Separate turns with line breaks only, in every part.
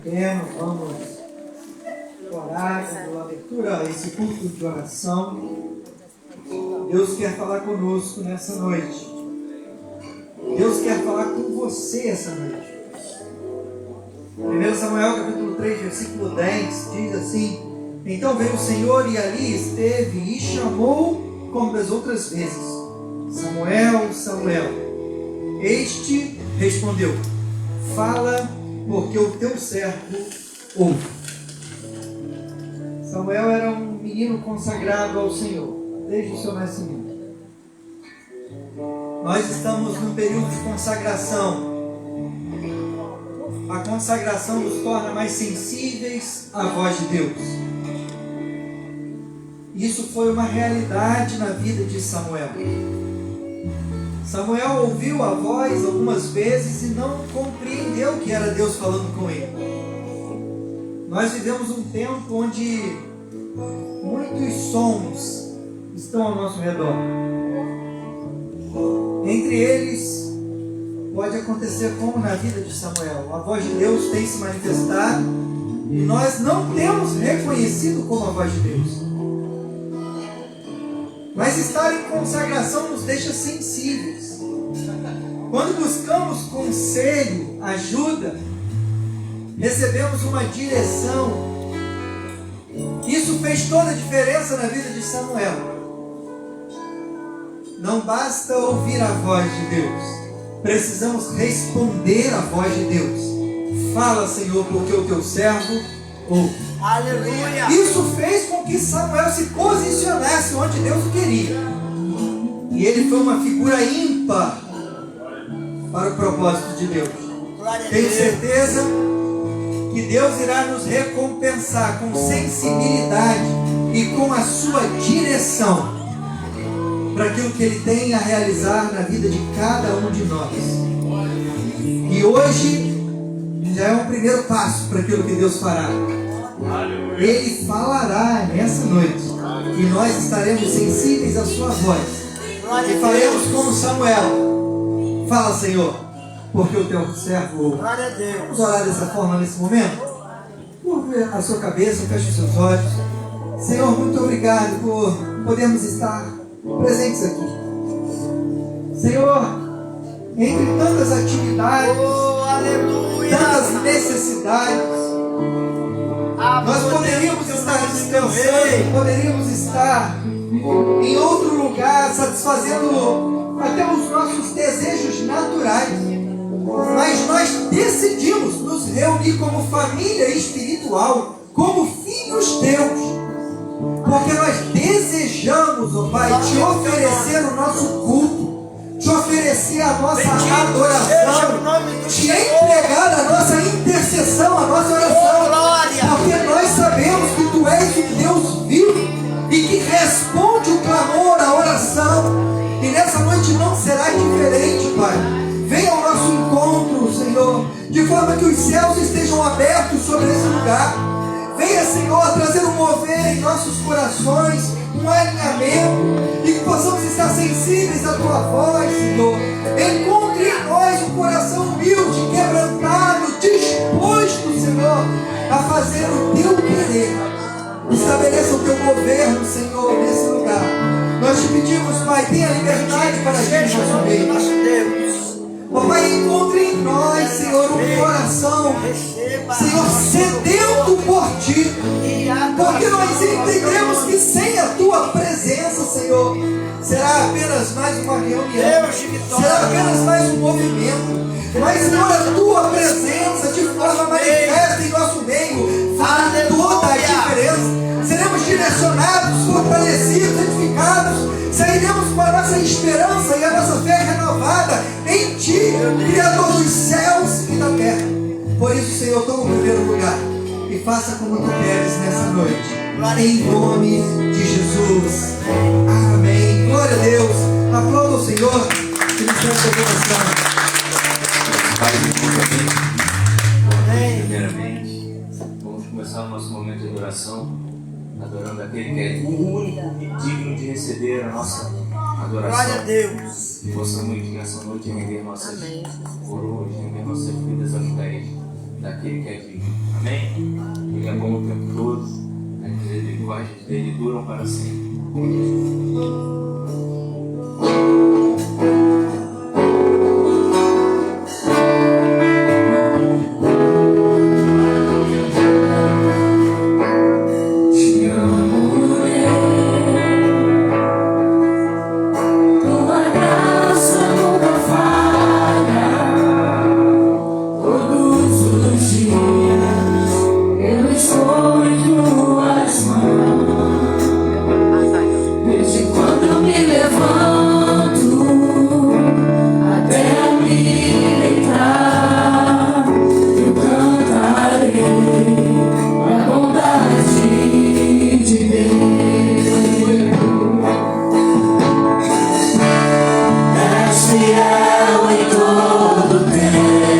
Vamos orar, dando abertura a esse culto de oração. Deus quer falar conosco nessa noite. Deus quer falar com você essa noite. 1 Samuel capítulo 3, versículo 10 diz assim: Então veio o Senhor e ali esteve e chamou como das outras vezes: Samuel, Samuel. Este respondeu: Fala, porque o teu servo ouve. Samuel era um menino consagrado ao Senhor desde o seu nascimento. Nós estamos num período de consagração. A consagração nos torna mais sensíveis à voz de Deus. Isso foi uma realidade na vida de Samuel. Samuel ouviu a voz algumas vezes e não compreendeu que era Deus falando com ele. Nós vivemos um tempo onde muitos sons estão ao nosso redor. Entre eles, pode acontecer como na vida de Samuel. A voz de Deus tem se manifestado e nós não temos reconhecido como a voz de Deus. Mas estar em consagração nos deixa sensíveis. Quando buscamos conselho, ajuda, recebemos uma direção. Isso fez toda a diferença na vida de Samuel. Não basta ouvir a voz de Deus, precisamos responder à voz de Deus. Fala, Senhor, porque o teu servo ouve.
Aleluia!
Isso fez com que Samuel se posicionasse onde Deus queria. E ele foi uma figura ímpar para o propósito de Deus. Tenho certeza que Deus irá nos recompensar com sensibilidade e com a sua direção para aquilo que Ele tem a realizar na vida de cada um de nós. E hoje já é um primeiro passo para aquilo que Deus fará. Ele falará nessa noite e nós estaremos sensíveis à sua voz e faremos como Samuel. Fala, Senhor, porque o teu servo ouve. Vamos orar dessa forma nesse momento? Curve a sua cabeça, feche os seus olhos. Senhor, muito obrigado por podermos estar presentes aqui. Senhor, entre tantas atividades, tantas necessidades, nós poderíamos estar descansando, poderíamos estar em outro lugar, satisfazendo até os nossos desejos naturais. Mas nós decidimos nos reunir como família espiritual, como filhos teus, porque nós desejamos, ó Pai, te oferecer o nosso culto, te oferecer a nossa adoração, te entregar a nossa intercessão, a nossa oração, porque nós sabemos que Tu és o Deus vivo e que responde o clamor, a oração, e nessa noite não será diferente, Pai. Venha ao nosso encontro, Senhor, de forma que os céus estejam abertos sobre esse lugar. Venha, Senhor, trazer um mover em nossos corações, um alinhamento, e que possamos estar sensíveis à Tua voz, Senhor. Encontre em nós um coração humilde, quebrantado, disposto, Senhor, a fazer o Teu querer. Estabeleça o Teu governo, Senhor, nesse lugar. Nós te pedimos, Pai, tenha liberdade para agir em nosso meio. Pai, encontre em nós, Senhor, um coração, Senhor, sedento por Ti, porque nós entendemos que sem a Tua presença, Senhor, será apenas mais uma reunião, será apenas mais um movimento, mas, Senhor, a Tua presença de forma manifesta em nosso meio fará toda a diferença. Seremos direcionados, fortalecidos, edificados, sairemos com a nossa esperança e a nossa fé renovada em Ti, Criador dos céus e da terra. Por isso, Senhor, toma o primeiro lugar e faça como Tu queres nessa noite, em nome de Jesus. Amém. Glória a Deus. Aplauda o Senhor que nos dá essa oração.
Primeiramente, vamos começar o nosso momento de adoração, adorando aquele que é único e digno de receber a nossa adoração.
Glória a Deus.
Que possamos nessa noite render nossas coroas, render nossas vidas aos pés daquele que é digno. Amém? Ele é bom o tempo todo, as misericórdias dele duram para sempre.
És fiel em todo tempo.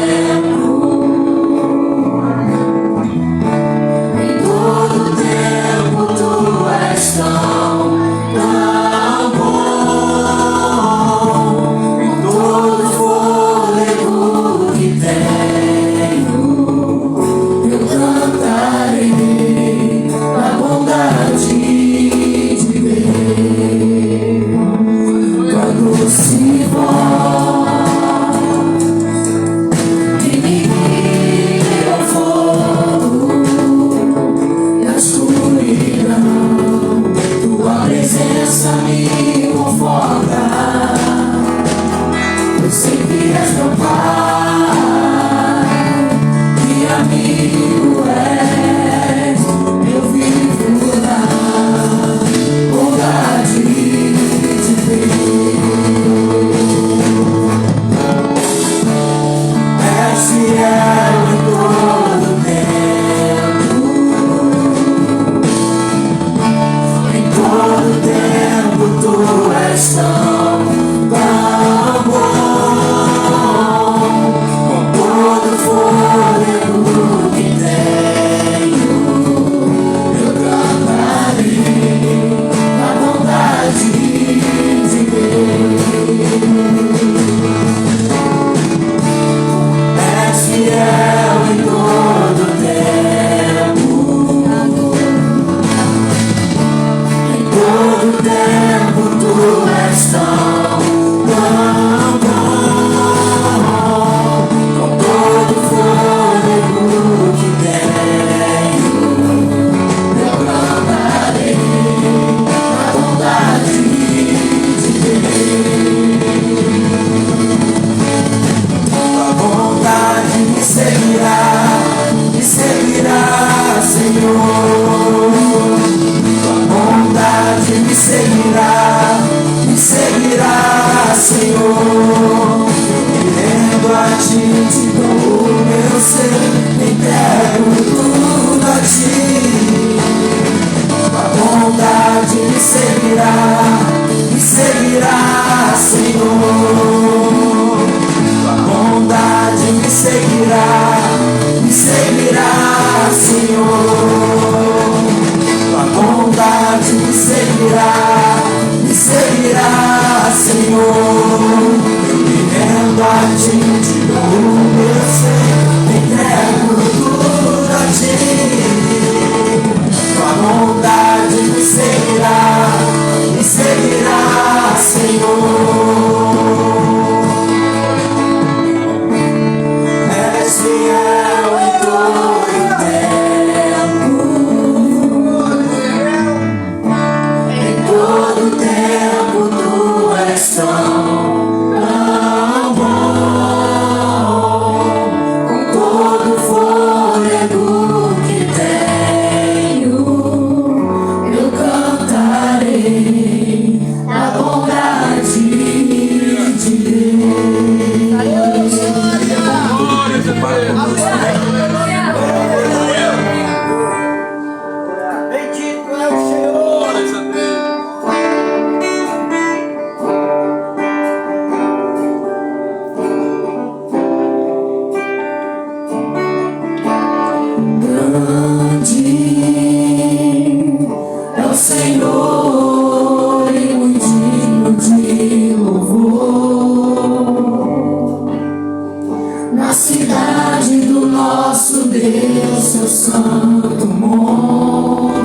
seu santo monte,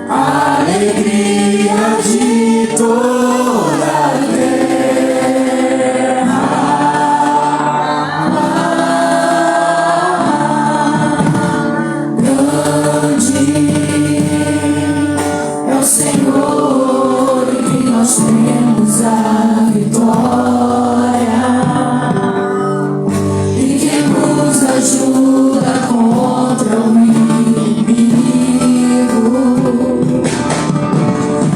a alegria de toda a terra. Grande é o Senhor, em quem nós temos a vitória, e que nos ajuda contra o inimigo.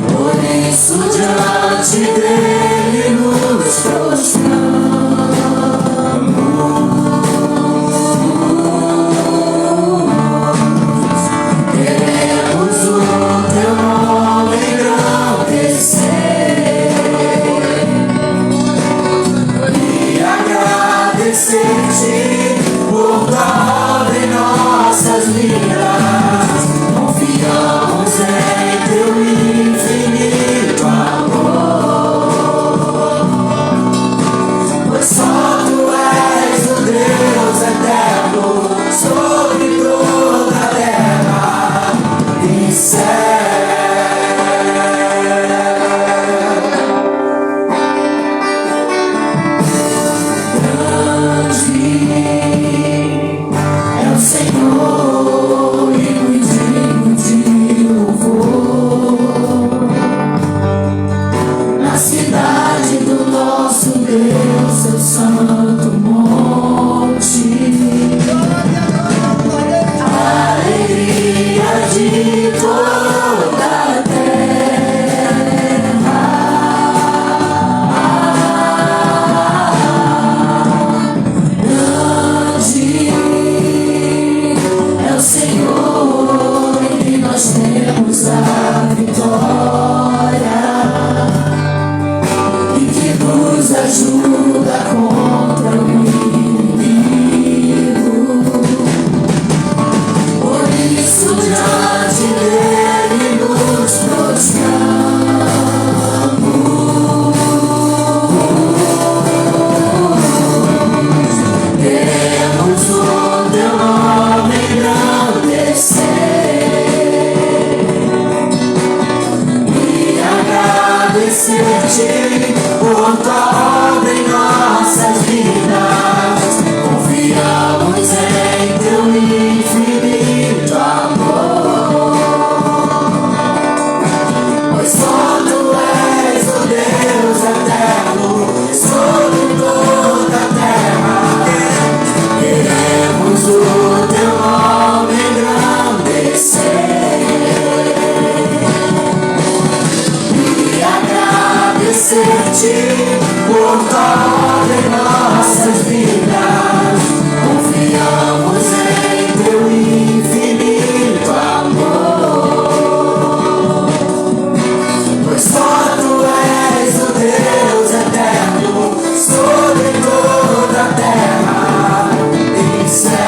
Por isso diante dele nos prostramos. Queremos o teu nome engrandecer e agradecer-te por dar em nossas vidas. Confiamos em teu infinito amor, pois só tu és o Deus eterno sobre toda a terra e céu. Grande é o Senhor, e muito digno de louvor. Na cidade do nosso Deus, seu santo monte, a alegria de toda a terra. Grande é o Senhor, em quem nós temos a vitória, e que nos ajuda contra o inimigo. Por isso diante dele nos prostramos. Queremos o teu nome engrandecer e agradecer-te por tua obra em nossas vidas. Confiamos em teu infinito amor, pois só tu és o Deus eterno sobre toda a terra. Queremos o teu nome engrandecer e agradecer-te por tua obra em nossas vidas. Confiamos em teu infinito amor, pois só tu és o Deus eterno sobre toda a terra e céu.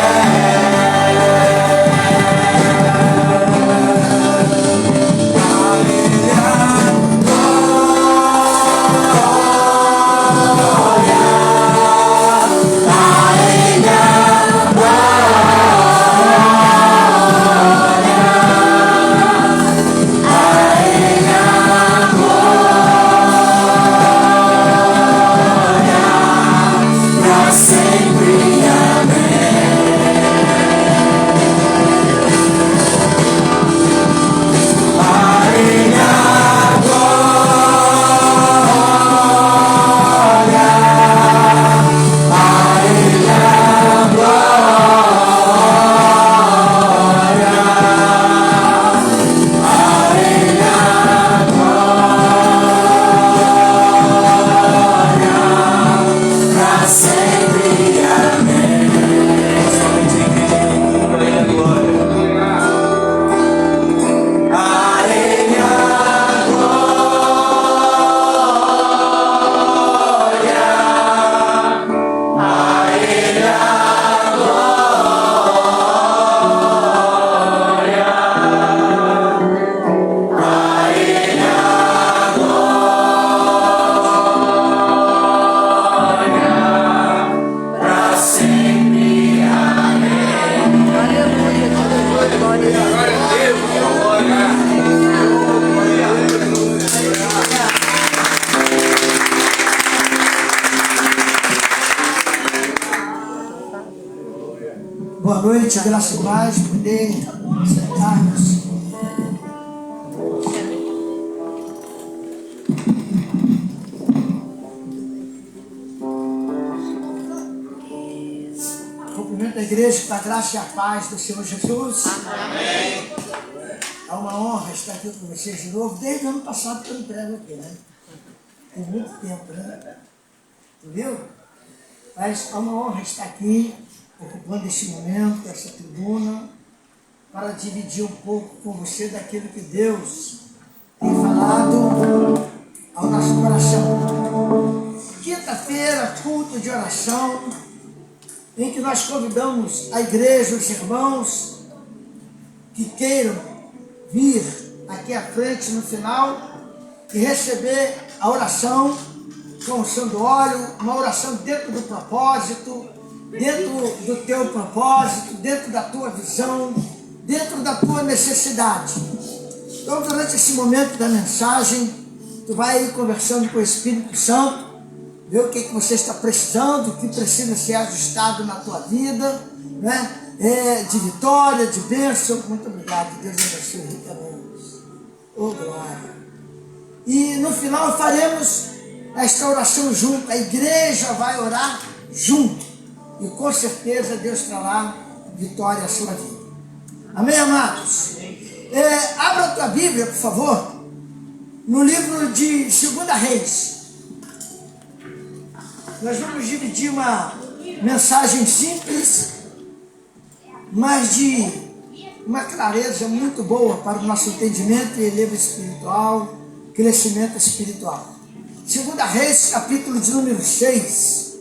Boa noite, graça e paz, poder sentarmos. Cumprimento a igreja com a graça e a paz do Senhor Jesus. Amém. É uma honra estar aqui com vocês de novo, desde o ano passado que eu não prego aqui, né? Tem muito tempo, né? Entendeu? Mas é uma honra estar aqui, ocupando este momento, essa tribuna, para dividir um pouco com você daquilo que Deus tem falado ao nosso coração. Quinta-feira, culto de oração, em que nós convidamos a igreja, os irmãos que queiram vir aqui à frente no final e receber a oração com o santo óleo, uma oração dentro do propósito, dentro do teu propósito, dentro da tua visão, dentro da tua necessidade. Então, durante esse momento da mensagem, tu vai ir conversando com o Espírito Santo, ver o que você está precisando, o que precisa ser ajustado na tua vida, né? De vitória, de bênção. Muito obrigado, Deus abençoe ricamente. Oh, glória. E no final faremos esta oração junto, a igreja vai orar junto. E com certeza Deus trará vitória à sua vida. Amém, amados? Abra a tua Bíblia, por favor, no livro de 2 Reis. Nós vamos dividir uma mensagem simples, mas de uma clareza muito boa para o nosso entendimento e elevo espiritual, crescimento espiritual. 2 Reis, capítulo de número 6,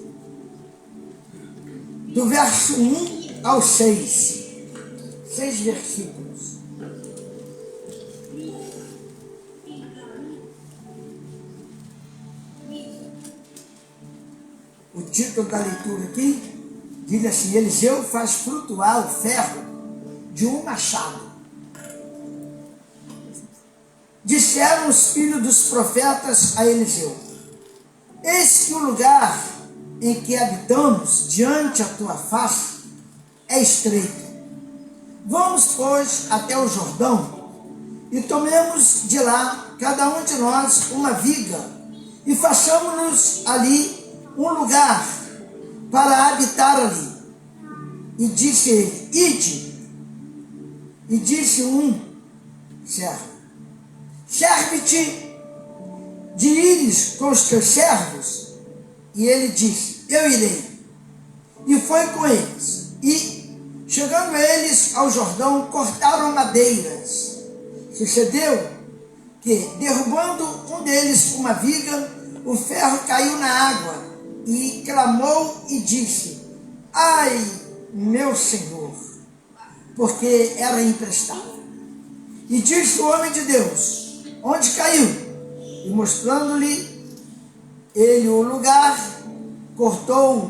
do verso 1 ao 6. 6 versículos. O título da leitura aqui diz assim: Eliseu faz flutuar o ferro de um machado. Disseram os filhos dos profetas a Eliseu: eis que o lugar em que habitamos diante a tua face é estreito. Vamos, pois, até o Jordão e tomemos de lá, cada um de nós, uma viga e façamos-nos ali um lugar para habitar ali. E disse ele: ide. E disse um servo: serve-te de ires com os teus servos. E ele disse: eu irei. E foi com eles. E, chegando eles ao Jordão, cortaram madeiras. Sucedeu que, derrubando um deles uma viga, o ferro caiu na água, e clamou e disse: ai, meu Senhor, porque era emprestado. E disse o homem de Deus: onde caiu? E mostrando-lhe ele o lugar, cortou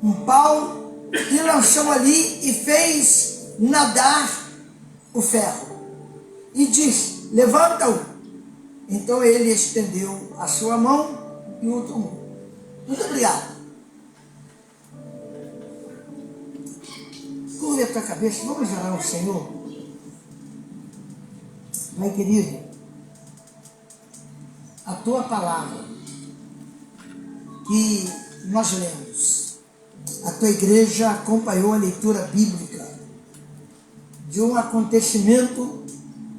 um pau e lançou ali e fez nadar o ferro. E disse: levanta-o. Então ele estendeu a sua mão e o tomou. Muito obrigado. Curva a tua cabeça, vamos orar ao Senhor. Pai querido, a tua palavra que nós lemos, a tua igreja acompanhou a leitura bíblica de um acontecimento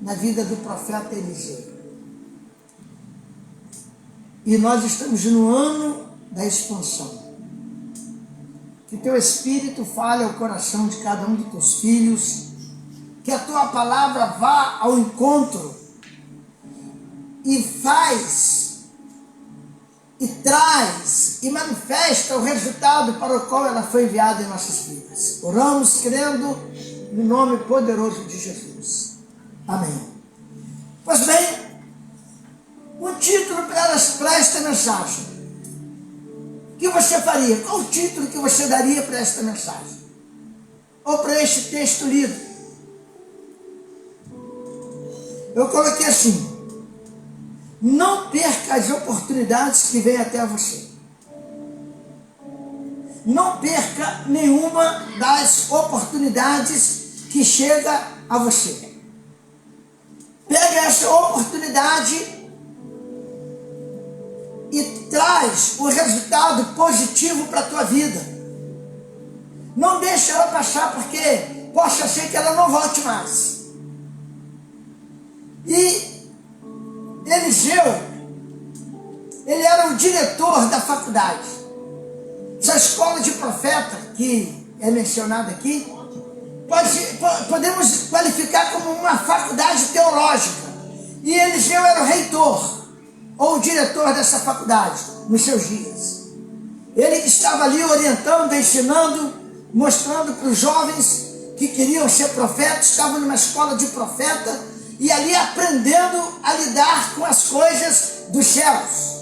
na vida do profeta Eliseu. E nós estamos no ano da expansão. Que teu Espírito fale ao coração de cada um dos teus filhos, que a tua palavra vá ao encontro e faz, e traz, e manifesta o resultado para o qual ela foi enviada em nossas vidas. Oramos crendo no nome poderoso de Jesus. Amém. Pois bem, o título para esta mensagem, o que você faria? Qual o título que você daria para esta mensagem? Ou para este texto lido? Eu coloquei assim: não perca as oportunidades que vêm até você. não perca nenhuma das oportunidades que chega a você. Pega essa oportunidade e traz o resultado positivo para a tua vida. Não deixe ela passar, porque possa ser que ela não volte mais. E Eliseu, ele era o diretor da faculdade. Essa escola de profeta que é mencionada aqui, podemos qualificar como uma faculdade teológica. E Eliseu era o reitor, ou o diretor dessa faculdade, nos seus dias. Ele estava ali orientando, ensinando, mostrando para os jovens que queriam ser profetas, estavam numa escola de profeta, e ali aprendendo a lidar com as coisas dos céus.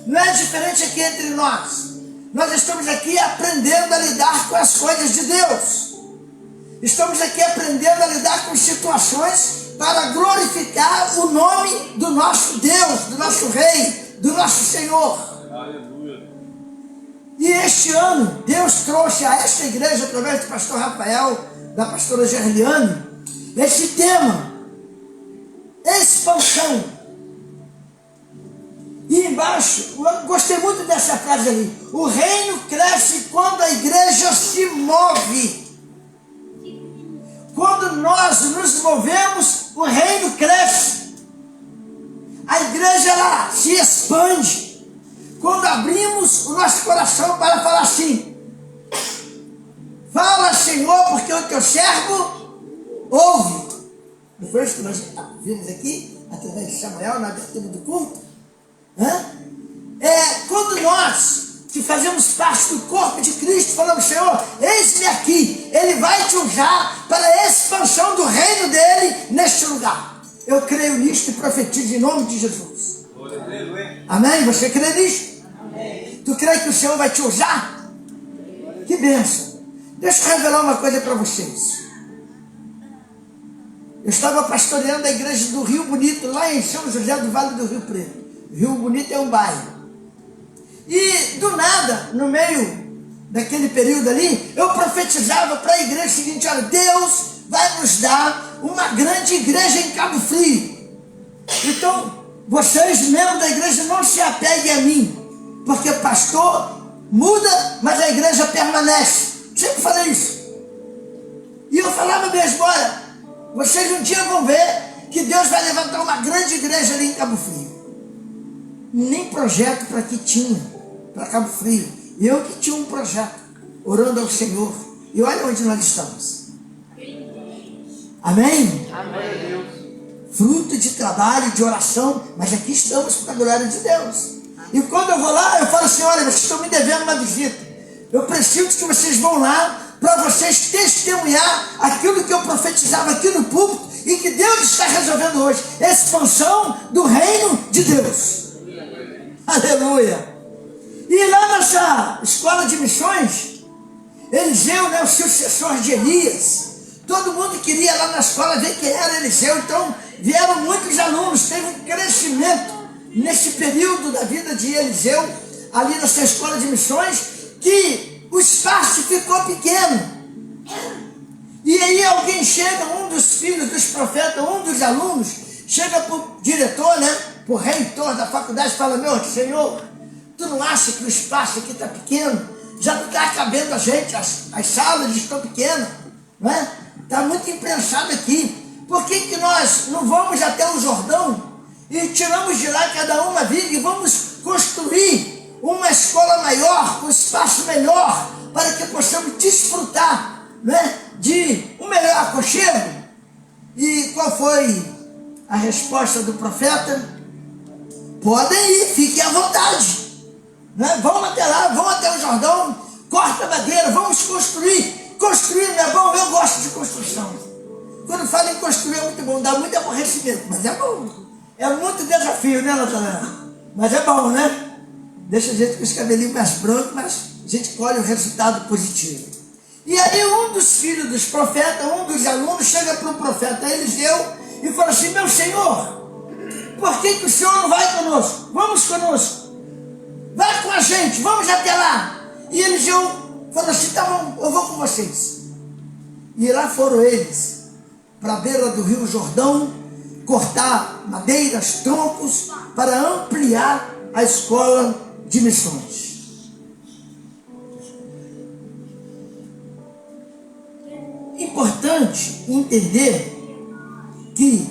Não é diferente aqui entre nós. Nós estamos aqui aprendendo a lidar com as coisas de Deus. Estamos aqui aprendendo a lidar com situações para glorificar o nome do nosso Deus, do nosso Rei, do nosso Senhor.
Aleluia.
E este ano, Deus trouxe a esta igreja, através do pastor Rafael, da pastora Gerliane, esse tema, expansão. E embaixo, eu gostei muito dessa frase ali: o reino cresce quando a igreja se move. Quando nós nos movemos, o reino cresce. A igreja, ela se expande. Quando abrimos o nosso coração para falar assim: fala, Senhor, porque o teu servo ouve. Não foi isso que nós vimos aqui, através de Samuel, na abertura do culto? Quando nós que fazemos parte do corpo de Cristo falamos: Senhor, eis-me aqui, Ele vai te usar para a expansão do reino dEle neste lugar. Eu creio nisto e profetizo em nome de Jesus. Amém? Você crê nisto? Amém. Tu crê que o Senhor vai te usar? Que bênção. Deixa eu revelar uma coisa para vocês. Eu estava pastoreando a igreja do Rio Bonito, lá em São José do Vale do Rio Preto. Rio Bonito é um bairro. E do nada, no meio daquele período ali, eu profetizava para a igreja o seguinte: olha, Deus vai nos dar uma grande igreja em Cabo Frio. Então, vocês, membros da igreja, não se apeguem a mim, porque pastor muda, mas a igreja permanece. Sempre falei isso. E eu falava mesmo: olha, vocês um dia vão ver que Deus vai levantar uma grande igreja ali em Cabo Frio. Nem projeto para que tinha, para Cabo Frio. Eu que tinha um projeto, orando ao Senhor. E olha onde nós estamos. Amém?
Amém.
Fruto de trabalho, de oração, mas aqui estamos para a glória de Deus. E quando eu vou lá, eu falo assim: olha, vocês estão me devendo uma visita. Eu preciso que vocês vão lá para vocês testemunhar aquilo que eu profetizava aqui no púlpito e que Deus está resolvendo hoje. Expansão do reino de Deus. Aleluia. E lá nessa escola de missões, Eliseu, né, o sucessor de Elias, todo mundo queria lá na escola ver quem era Eliseu. Então vieram muitos alunos. Teve um crescimento nesse período da vida de Eliseu, ali nessa escola de missões, que o espaço ficou pequeno. E aí alguém chega, um dos filhos dos profetas, um dos alunos, chega para o diretor, né, para o reitor da faculdade, e fala: meu Senhor, tu não acha que o espaço aqui está pequeno? Já não está cabendo a gente, as salas estão pequenas, não é? Está muito imprensado aqui. Por que nós não vamos até o Jordão e tiramos de lá cada uma viga e vamos construir uma escola maior, um espaço melhor, para que possamos desfrutar, né, de um melhor aconchego? E qual foi a resposta do profeta? Podem ir, fiquem à vontade, né? Vão até lá, vão até o Jordão, corta a madeira, vamos construir. Construir não é bom? Eu gosto de construção. Quando falo em construir é muito bom, dá muito aborrecimento, mas é bom. É muito desafio, né, Natália? Mas é bom, né? Deixa a gente com os cabelinhos mais brancos, mas a gente colhe o resultado positivo. E aí um dos filhos dos profetas, um dos alunos, chega para o profeta Eliseu e fala assim: meu Senhor, por que o Senhor não vai conosco? Vamos conosco. Vai com a gente, vamos até lá. E Eliseu Falou assim, tá bom, eu vou com vocês. E lá foram eles, para a beira do Rio Jordão, cortar madeiras, troncos, para ampliar a escola de missões. Importante entender que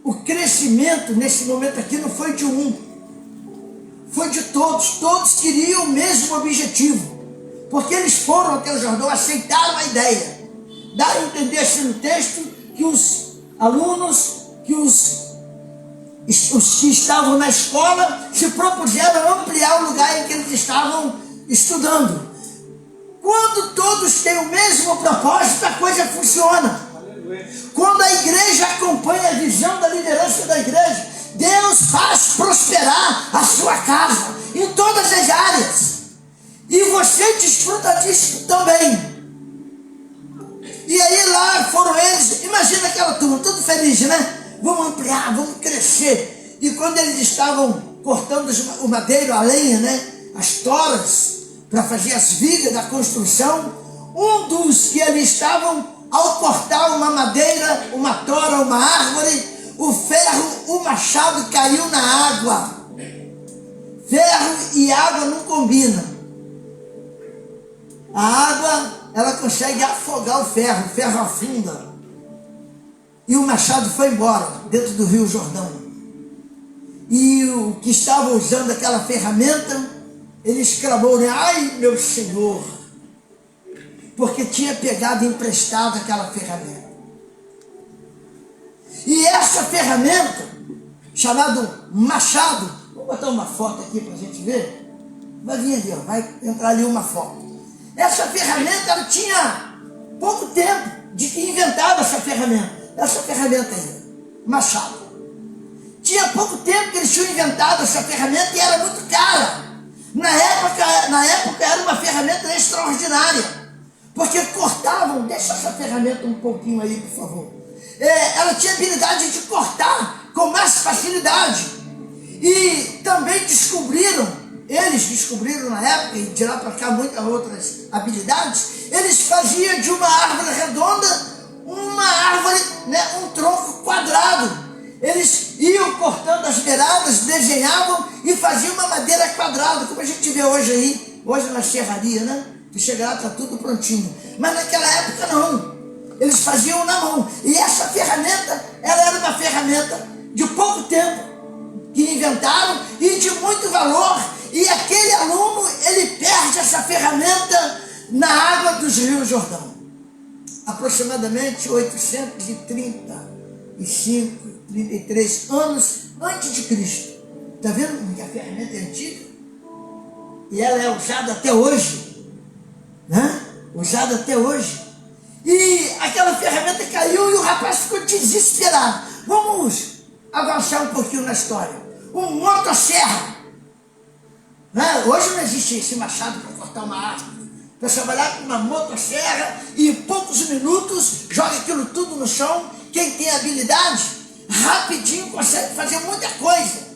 o crescimento nesse momento aqui não foi de um, foi de todos. Todos queriam o mesmo objetivo, porque eles foram até o Jordão, aceitaram a ideia. Dá a entender assim no texto que os alunos, que os que estavam na escola se propuseram ampliar o lugar em que eles estavam estudando. Quando todos têm o mesmo propósito, a coisa funciona. Quando a igreja acompanha a visão da liderança da igreja, Deus faz prosperar a sua casa em todas as áreas. E você desfruta disso também. E aí lá foram eles, imagina aquela turma, tudo feliz, né? Vamos ampliar, vamos crescer. E quando eles estavam cortando o madeiro, a lenha, né? As toras, para fazer as vigas da construção, um dos que ali estavam, ao cortar uma madeira, uma tora, uma árvore, o ferro, o machado caiu na água. Ferro e água não combinam. A água, ela consegue afogar o ferro afunda. E o machado foi embora, dentro do Rio Jordão. E o que estava usando aquela ferramenta, ele exclamou, né? Ai, meu Senhor! Porque tinha pegado emprestado aquela ferramenta. E essa ferramenta, chamada machado, vou botar uma foto aqui para a gente ver. Vai vir ali, ó, vai entrar ali uma foto. Essa ferramenta, ela tinha pouco tempo de que inventava essa ferramenta. Essa ferramenta aí, machado. Tinha pouco tempo que eles tinham inventado essa ferramenta e era muito cara. Na época era uma ferramenta extraordinária. Porque cortavam, deixa essa ferramenta um pouquinho aí, por favor. Ela tinha habilidade de cortar com mais facilidade. E também eles descobriram na época, e de lá para cá muitas outras habilidades, eles faziam de uma árvore redonda uma árvore, né, um tronco quadrado. Eles iam cortando as beiradas, desenhavam e faziam uma madeira quadrada, como a gente vê hoje aí, hoje na serraria, né? Que chega lá, está tudo prontinho. Mas naquela época não. Eles faziam na mão. E essa ferramenta, ela era uma ferramenta de pouco tempo que inventaram e de muito valor. E aquele aluno, ele perde essa ferramenta na água dos rios Jordão. Aproximadamente 835, 33 anos antes de Cristo. Está vendo que a ferramenta é antiga? E ela é usada até hoje. Né? Usada até hoje. E aquela ferramenta caiu e o rapaz ficou desesperado. Vamos avançar um pouquinho na história. Um motosserra. Né? Hoje não existe esse machado para cortar uma árvore. Para trabalhar com uma motosserra e em poucos minutos joga aquilo tudo no chão. Quem tem habilidade, rapidinho consegue fazer muita coisa.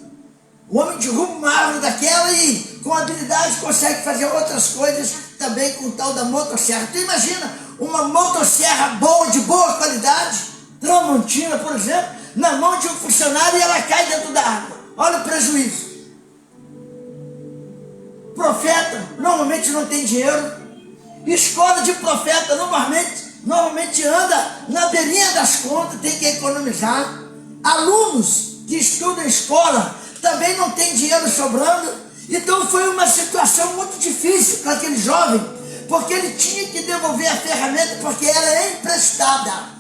O homem derruba uma árvore daquela e com habilidade consegue fazer outras coisas também com o tal da motosserra. Tu imagina uma motosserra boa, de boa qualidade, Tramontina, por exemplo, na mão de um funcionário e ela cai dentro da água. Olha o prejuízo. Profeta normalmente não tem dinheiro. Escola de profeta normalmente anda na beirinha das contas, tem que economizar. Alunos que estudam em escola também não tem dinheiro sobrando. Então foi uma situação muito difícil para aquele jovem, porque ele tinha que devolver a ferramenta porque ela é emprestada.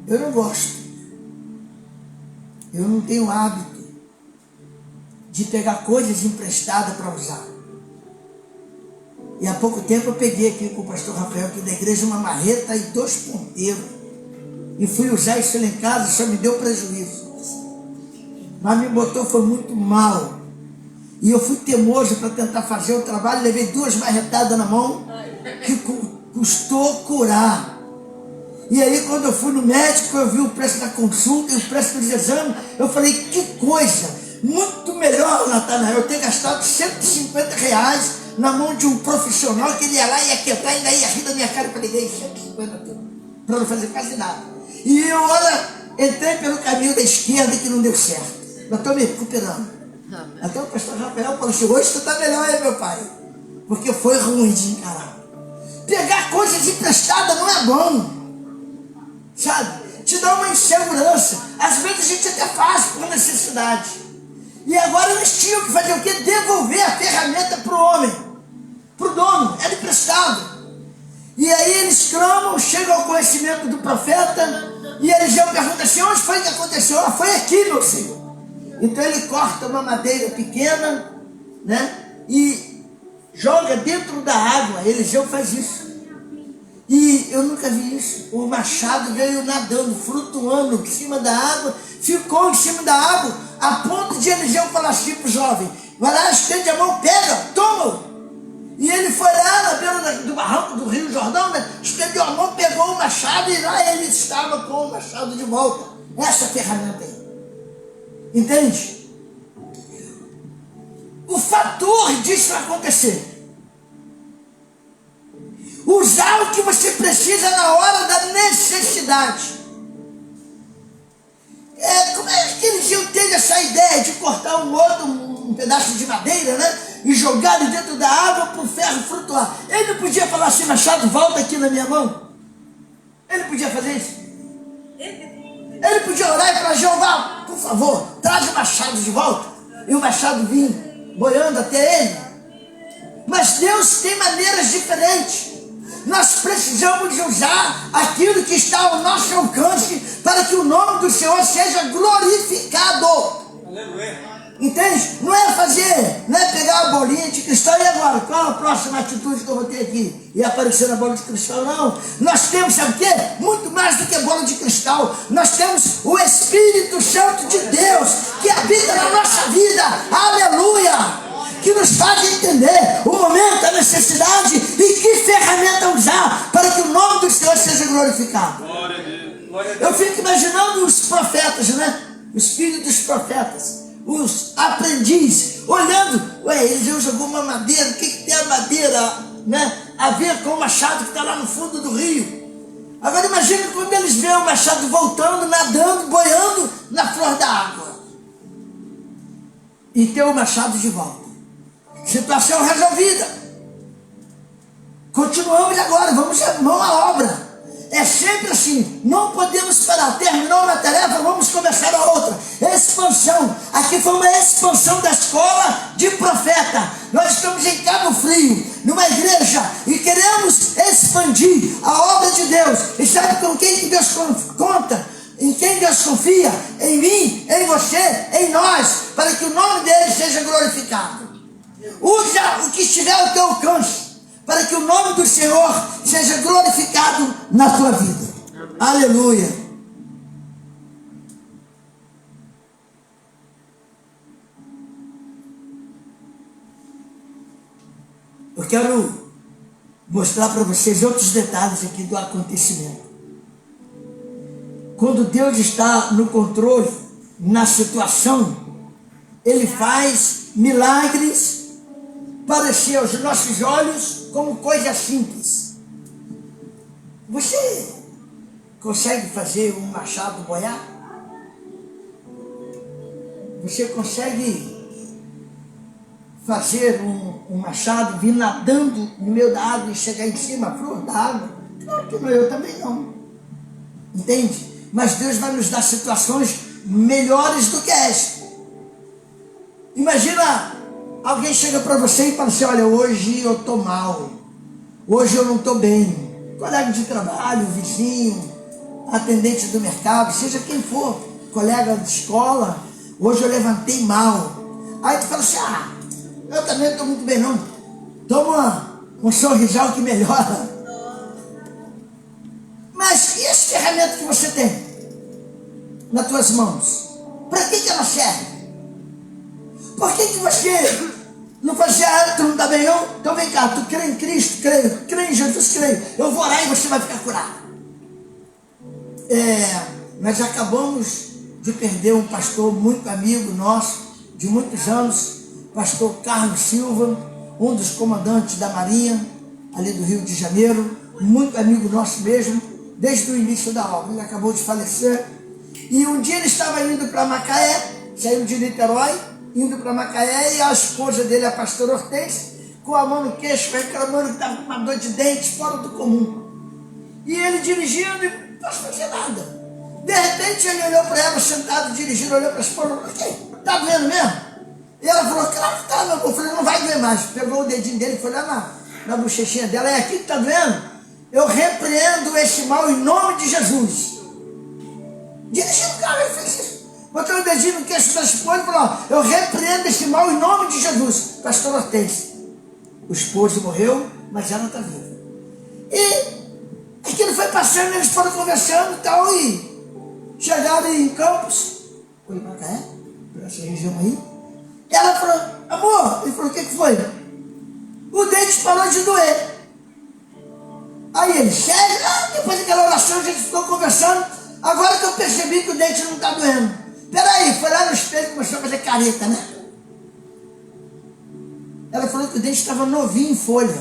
Eu não gosto. Eu não tenho hábito de pegar coisas emprestadas para usar. E há pouco tempo eu peguei aqui com o pastor Rafael, aqui da igreja, uma marreta e 2 ponteiros. E fui usar isso lá em casa, só me deu prejuízo. Mas me botou, foi muito mal. E eu fui teimoso para tentar fazer o trabalho, levei 2 marretadas na mão, que custou curar. E aí quando eu fui no médico, eu vi o preço da consulta e o preço dos exames, eu falei, que coisa! muito melhor, Natanael, eu ter gastado R$150 na mão de um profissional que ele ia lá e ia quebrar e ainda ia rir da minha cara. Eu falei, dei 150 para não fazer quase nada. E eu, olha, entrei pelo caminho da esquerda que não deu certo. Eu estou me recuperando. Até o pastor Rafael falou assim, hoje tu está melhor aí, meu pai. Porque foi ruim de encarar. Pegar coisas emprestadas não é bom. Sabe? Te dá uma insegurança. Às vezes a gente até faz por necessidade. E agora eles tinham que fazer o quê? Devolver a ferramenta para o homem, para o dono. Era emprestado. E aí eles clamam, chegam ao conhecimento do profeta, e Eliseu pergunta assim, onde foi que aconteceu? Ah, foi aqui, meu senhor. Então ele corta uma madeira pequena, né? E joga dentro da água. Eliseu faz isso. E eu nunca vi isso. O machado veio nadando, flutuando em cima da água, ficou em cima da água, a ponto de Eliseu falar assim para o jovem, vai lá, estende a mão, pega, toma. E ele foi lá na beira do barranco do Rio Jordão, né? Estendeu a mão, pegou o machado e lá ele estava com o machado de volta. Essa ferramenta aí. Entende? O fator disso acontecer. Usar o que você precisa na hora da necessidade. Como é que Eliseu teve essa ideia de cortar um pedaço de madeira, né? E jogar ele dentro da água para o ferro flutuar? Ele não podia falar assim, machado, volta aqui na minha mão? Ele podia fazer isso? Ele podia orar e falar, Jeová, por favor, traz o machado de volta. E o machado vinha boiando até ele. Mas Deus tem maneiras diferentes. Nós precisamos de usar aquilo que está ao nosso alcance para que o nome do Senhor seja glorificado.
Aleluia.
Entende? Não é fazer, não é pegar a bolinha de cristal e agora, qual a próxima atitude que eu vou ter aqui? E aparecer na bola de cristal, não. Nós temos, sabe o quê? Muito mais do que bola de cristal. Nós temos o Espírito Santo de Deus que habita na nossa vida. Aleluia! Que nos faz entender o momento, a necessidade e que ferramenta usar para que o nome do Senhor seja glorificado.
Glória a Deus. Glória a Deus.
Eu fico imaginando os profetas, né? Os filhos dos profetas, os aprendizes, olhando, Eliseu jogou uma madeira, o que tem a madeira, né, a ver com o machado que está lá no fundo do rio? Agora imagine quando eles veem o machado voltando, nadando, boiando na flor da água. E ter o machado de volta. Situação resolvida. Continuamos agora, vamos à obra. É sempre assim, não podemos parar. Terminou uma tarefa, vamos começar a outra. Expansão. Aqui foi uma expansão da escola de profeta. Nós estamos em Cabo Frio, numa igreja, e queremos expandir a obra de Deus. E sabe com quem Deus conta? Em quem Deus confia? Em mim, em você, em nós, para que o nome dele seja glorificado. Usa o que estiver ao teu alcance, para que o nome do Senhor seja glorificado na tua vida. Aleluia. Eu quero mostrar para vocês outros detalhes aqui do acontecimento. Quando Deus está no controle, na situação, Ele faz milagres parecer aos nossos olhos como coisa simples. Você consegue fazer um machado boiar? Você consegue fazer um machado vir nadando no meio da água e chegar em cima, a flor da água? Claro que não, eu também não. Entende? Mas Deus vai nos dar situações melhores do que esta. Imagina, alguém chega para você e fala assim, olha, hoje eu estou mal, hoje eu não estou bem. Colega de trabalho, vizinho, atendente do mercado, seja quem for, colega de escola, hoje eu levantei mal. Aí tu fala assim, eu também não estou muito bem não. Toma um sorrisal que melhora. Mas e esse ferramenta que você tem nas tuas mãos? Para que ela serve? Por que você não faz assim, tu não está bem não? Então vem cá, tu crê em Cristo, crê em Jesus, crê. Eu vou orar e você vai ficar curado. Nós acabamos de perder um pastor muito amigo nosso, de muitos anos, pastor Carlos Silva, um dos comandantes da Marinha, ali do Rio de Janeiro, muito amigo nosso mesmo, desde o início da obra. Ele acabou de falecer. E um dia ele estava indo para Macaé, saiu de Niterói, indo para Macaé, e a esposa dele, a pastora Hortência, com a mão no queixo, reclamando que estava com uma dor de dente fora do comum. E ele dirigindo e não posso fazer nada. De repente ele olhou para ela, sentado, dirigindo, olhou para a esposa e falou: está doendo mesmo? E ela falou: claro que está, meu irmão. Eu falei: não vai doer mais. Pegou o dedinho dele e foi lá na bochechinha dela: é aqui que está doendo? Eu repreendo esse mal em nome de Jesus. Dirigindo o carro, ele fez isso. Botou o dedinho no queixo da esposa e falou: eu repreendo esse mal em nome de Jesus. Pastor Hortência. O esposo morreu, mas ela está viva. E aquilo foi passando, eles foram conversando e tal, e chegaram em Campos, foi para Macaé, para essa região aí. E ela falou: amor, ele falou: o que foi? O dente parou de doer. Aí ele: sério? Depois daquela oração a gente ficou conversando, agora que eu percebi que o dente não está doendo. Peraí, foi lá no espelho e começou a fazer careta, né? Ela falou que o dente estava novinho em folha,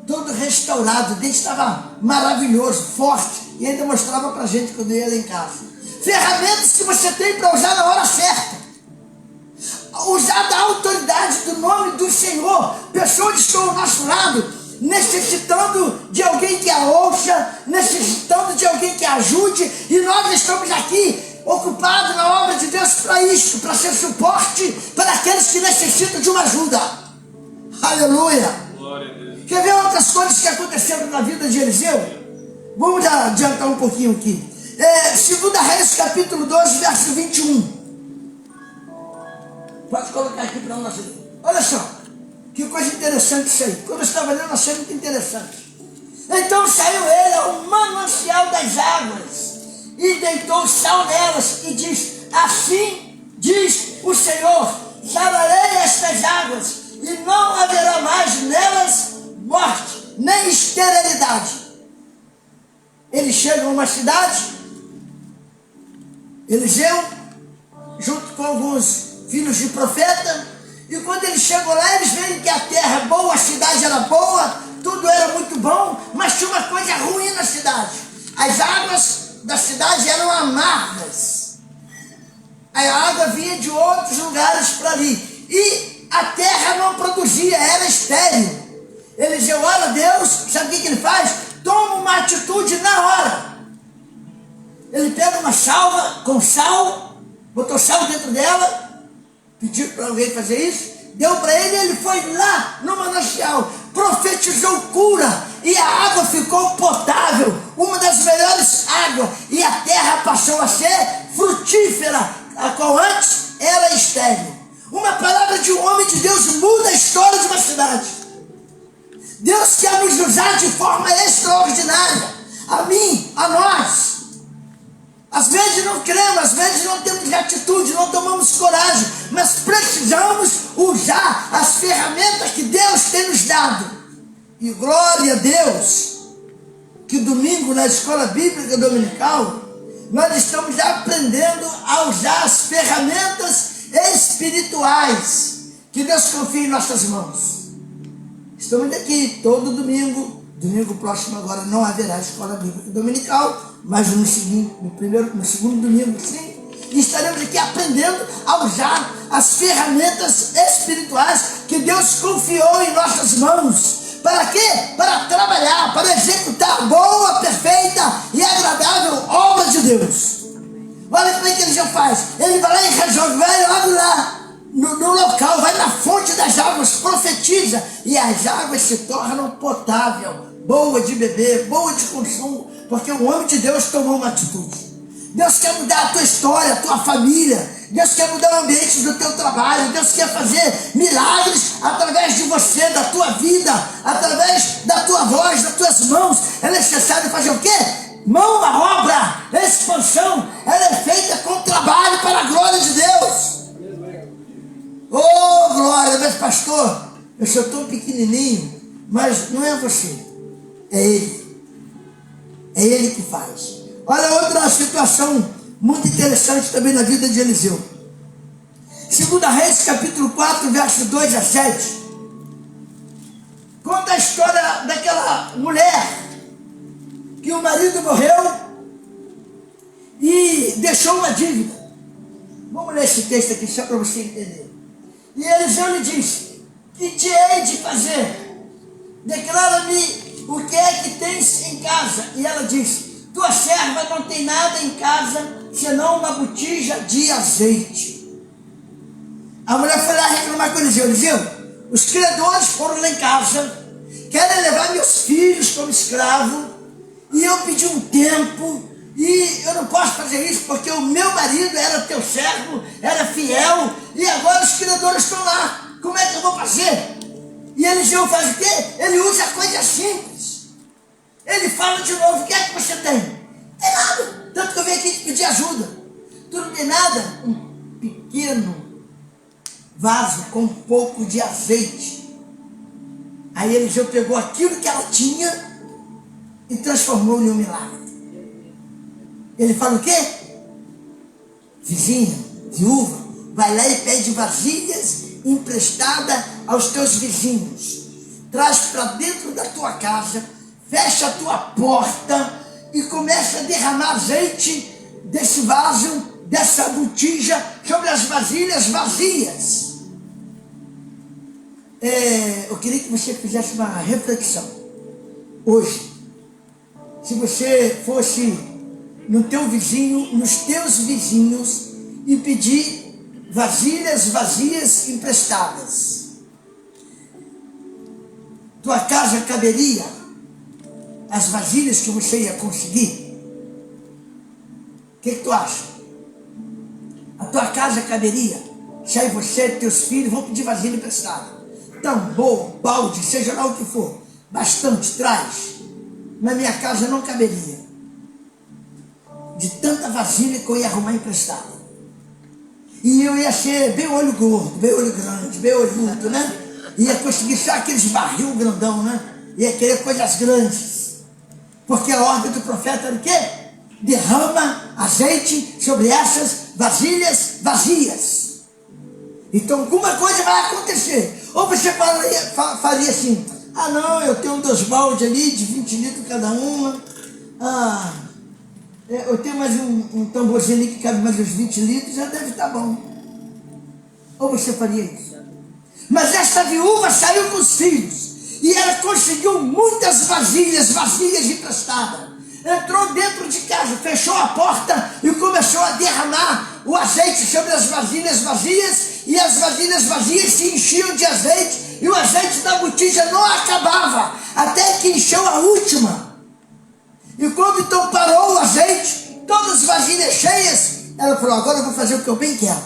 todo restaurado, o dente estava maravilhoso, forte, e ainda mostrava pra gente quando ia lá em casa. Ferramentas que você tem para usar na hora certa. Usar da autoridade do nome do Senhor. Pessoas que estão ao nosso lado, necessitando de alguém que a ouça, necessitando de alguém que a ajude, e nós estamos aqui ocupados na obra de Deus para isso, para ser suporte para aqueles que necessitam de uma ajuda. Aleluia!
Glória a Deus.
Quer ver outras coisas que aconteceram na vida de Eliseu? Vamos adiantar um pouquinho aqui. 2 Reis, capítulo 12, verso 21. Pode colocar aqui para nós. Olha só, que coisa interessante isso aí. Quando eu estava lendo, achei muito interessante. Então saiu ele ao manancial das águas e deitou sal nelas e diz: assim diz o Senhor, sararei estas águas e não haverá mais nelas morte, nem esterilidade. Eles chegam a uma cidade, Eliseu, junto com alguns filhos de profeta, e quando eles chegam lá, eles veem que a terra é boa, a cidade era boa, tudo era muito bom, mas tinha uma coisa ruim na cidade. As águas da cidade eram amargas. A água vinha de outros lugares para ali. E a terra não produzia, era estéril. Eliseu ora a Deus, sabe o que ele faz? Toma uma atitude na hora. Ele pega uma salva com sal, botou sal dentro dela, pediu para alguém fazer isso, deu para ele, ele foi lá no manancial, profetizou cura, e a água ficou potável, uma das melhores águas, e a terra passou a ser frutífera, a qual antes era estéril. Uma palavra de um homem de Deus muda a história de uma cidade. Deus quer nos usar de forma extraordinária, a mim, a nós. Às vezes não cremos, às vezes não temos atitude, não tomamos coragem, mas precisamos usar as ferramentas que Deus tem nos dado. E glória a Deus, que domingo na escola bíblica dominical, nós estamos aprendendo a usar as ferramentas espirituais que Deus confia em nossas mãos. Estamos aqui todo domingo. Domingo próximo agora não haverá escola bíblica dominical, mas no segundo domingo sim. E estaremos aqui aprendendo a usar as ferramentas espirituais que Deus confiou em nossas mãos. Para quê? Para trabalhar, para executar a boa, perfeita e agradável obra de Deus. Olha como é que ele já faz. Ele vai lá e resolve, vai lá no local, vai na fonte das águas, profetiza, e as águas se tornam potáveis, boa de beber, boa de consumo, porque o homem de Deus tomou uma atitude. Deus quer mudar a tua história, a tua família. Deus quer mudar o ambiente do teu trabalho. Deus quer fazer milagres através de você, da tua vida, através da tua voz, das tuas mãos. É necessário fazer o quê? Mão à obra, expansão. Ela é feita com trabalho para a glória de Deus. Oh, glória! Mas pastor, eu sou tão pequenininho, mas não é você, é Ele. É Ele que faz. Olha outra situação muito interessante também na vida de Eliseu. 2 Reis, capítulo 4, verso 2 a 7. Conta a história daquela mulher que o marido morreu e deixou uma dívida. Vamos ler esse texto aqui só para você entender. E Eliseu lhe disse: que te hei de fazer? Declara-me o que é que tens em casa. E ela disse: tua serva não tem nada em casa senão uma botija de azeite. A mulher foi lá reclamar com Eliseu: Eliseu, os credores foram lá em casa, querem levar meus filhos como escravo, e eu pedi um tempo, e eu não posso fazer isso porque o meu marido era teu servo, era fiel, e agora os credores estão lá, como é que eu vou fazer? E Eliseu faz o quê? Ele usa coisas simples. Ele fala de novo: o que é que você tem? Tem nada, tanto que eu venho aqui te pedir ajuda. Tu não tem nada? Um pequeno vaso com um pouco de azeite. Aí Eliseu pegou aquilo que ela tinha e transformou em um milagre. Ele fala o quê? Vizinha, viúva, vai lá e pede vasilhas emprestadas aos teus vizinhos. Traz para dentro da tua casa, fecha a tua porta e começa a derramar azeite desse vaso, dessa botija, sobre as vasilhas vazias. Eu queria que você fizesse uma reflexão hoje. Se você fosse no teu vizinho, nos teus vizinhos, e pedir vasilhas vazias emprestadas, tua casa caberia as vasilhas que você ia conseguir? O que tu acha? A tua casa caberia? Se aí você e teus filhos vão pedir vasilha emprestada, tambor, balde, seja lá o que for, bastante, traz. Na minha casa não caberia, de tanta vasilha que eu ia arrumar emprestada. E eu ia ser bem olho gordo, bem olho grande, bem olhudo, né? Ia conseguir só aqueles barril grandão, né? Ia querer coisas grandes. Porque a ordem do profeta era o quê? Derrama azeite sobre essas vasilhas vazias. Então alguma coisa vai acontecer. Ou você faria assim: ah não, eu tenho 2 baldes ali de 20 litros cada uma. Eu tenho mais um tamborzinho ali que cabe mais uns 20 litros, já deve estar bom. Ou você faria isso? Mas essa viúva saiu com os filhos e ela conseguiu muitas vasilhas vazias emprestadas. Entrou dentro de casa, fechou a porta e começou a derramar o azeite sobre as vasilhas vazias, e as vasilhas vazias se enchiam de azeite, e o azeite da botija não acabava, até que encheu a última. E quando então parou o azeite, todas as vasilhas cheias, ela falou: agora eu vou fazer o que eu bem quero.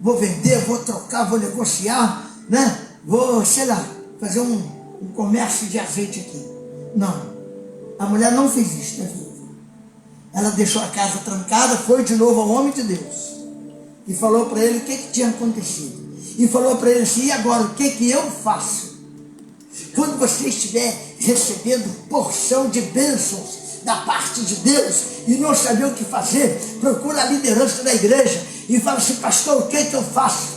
Vou vender, vou trocar, vou negociar, né? Vou, sei lá, fazer um comércio de azeite aqui. Não. A mulher não fez isso, né, viúva? Ela deixou a casa trancada, foi de novo ao homem de Deus e falou para ele o que tinha acontecido. E falou para ele assim: e agora, o que eu faço? Quando você estiver recebendo porção de bênçãos da parte de Deus e não saber o que fazer, procura a liderança da igreja e fala assim: pastor, o que eu faço?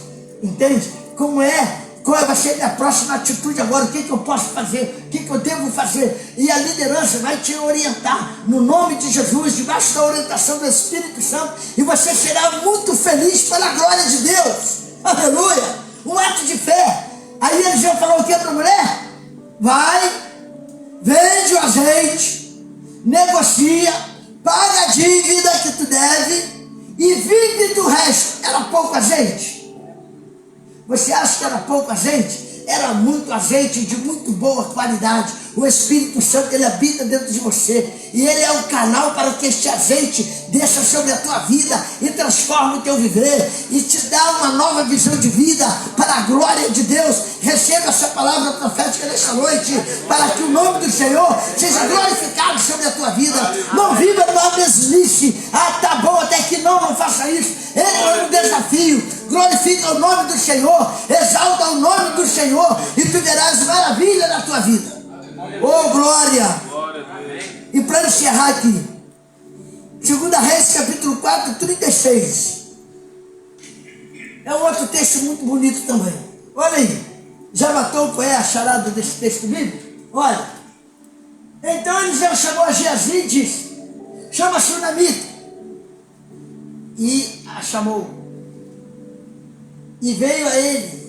Entende? Qual vai ser a minha próxima atitude agora? O que eu posso fazer? O que eu devo fazer? E a liderança vai te orientar, no nome de Jesus, debaixo da orientação do Espírito Santo, e você será muito feliz pela glória de Deus. Aleluia! Um ato de fé. Aí Eliseu falou o que para a mulher? Vai, vende o azeite, negocia, paga a dívida que tu deve e vive do resto. Era pouco azeite? Você acha que era pouco azeite? Era muito azeite de muito boa qualidade. O Espírito Santo, ele habita dentro de você. E ele é o canal para que este azeite desça sobre a tua vida e transforme o teu viver. E te dá uma nova visão de vida para a glória de Deus. Receba essa palavra profética nesta noite, para que o nome do Senhor seja glorificado sobre a tua vida. Não viva numa mesmice. Ah, tá bom, até que não faça isso. Entra no desafio. Glorifica o nome do Senhor, exalta o nome do Senhor, e tu verás maravilha na tua vida. Oh, glória! E para encerrar aqui, 2 Reis, capítulo 4, 36. É um outro texto muito bonito também. Olha aí. Já matou qual é a charada desse texto bíblico? Olha. Então Eliseu chamou a Geazi e disse: chama a Sunamita. E a chamou. E veio a ele.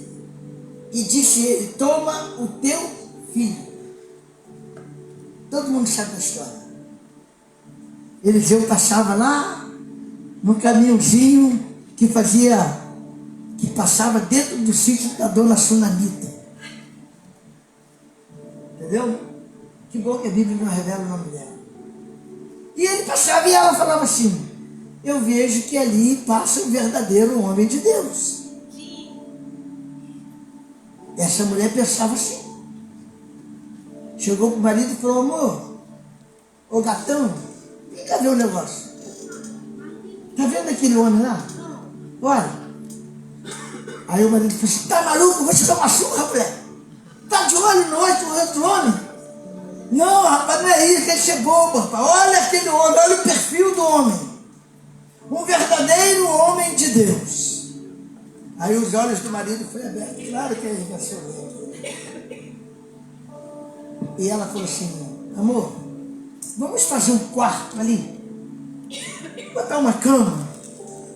E disse ele: toma o teu filho. Todo mundo sabe da história. Eliseu passava lá no caminhozinho que passava dentro do sítio da dona Sunamita. Entendeu? Que bom que a Bíblia não revela o nome dela. E ele passava e ela falava assim: eu vejo que ali passa o verdadeiro homem de Deus. Essa mulher pensava assim. Chegou pro marido e falou: amor, ô gatão, cadê o negócio? Tá vendo aquele homem lá? Olha. Aí o marido falou assim: tá maluco? Vou te dar uma surra, mulher. Tá de olho no outro homem? Não, rapaz, não é isso, que ele ser bobo, rapaz. Olha aquele homem, olha o perfil do homem. Um verdadeiro homem de Deus. Aí os olhos do marido foram abertos. Claro que ele vai ser bem. E ela falou assim: amor, vamos fazer um quarto ali. Botar uma cama,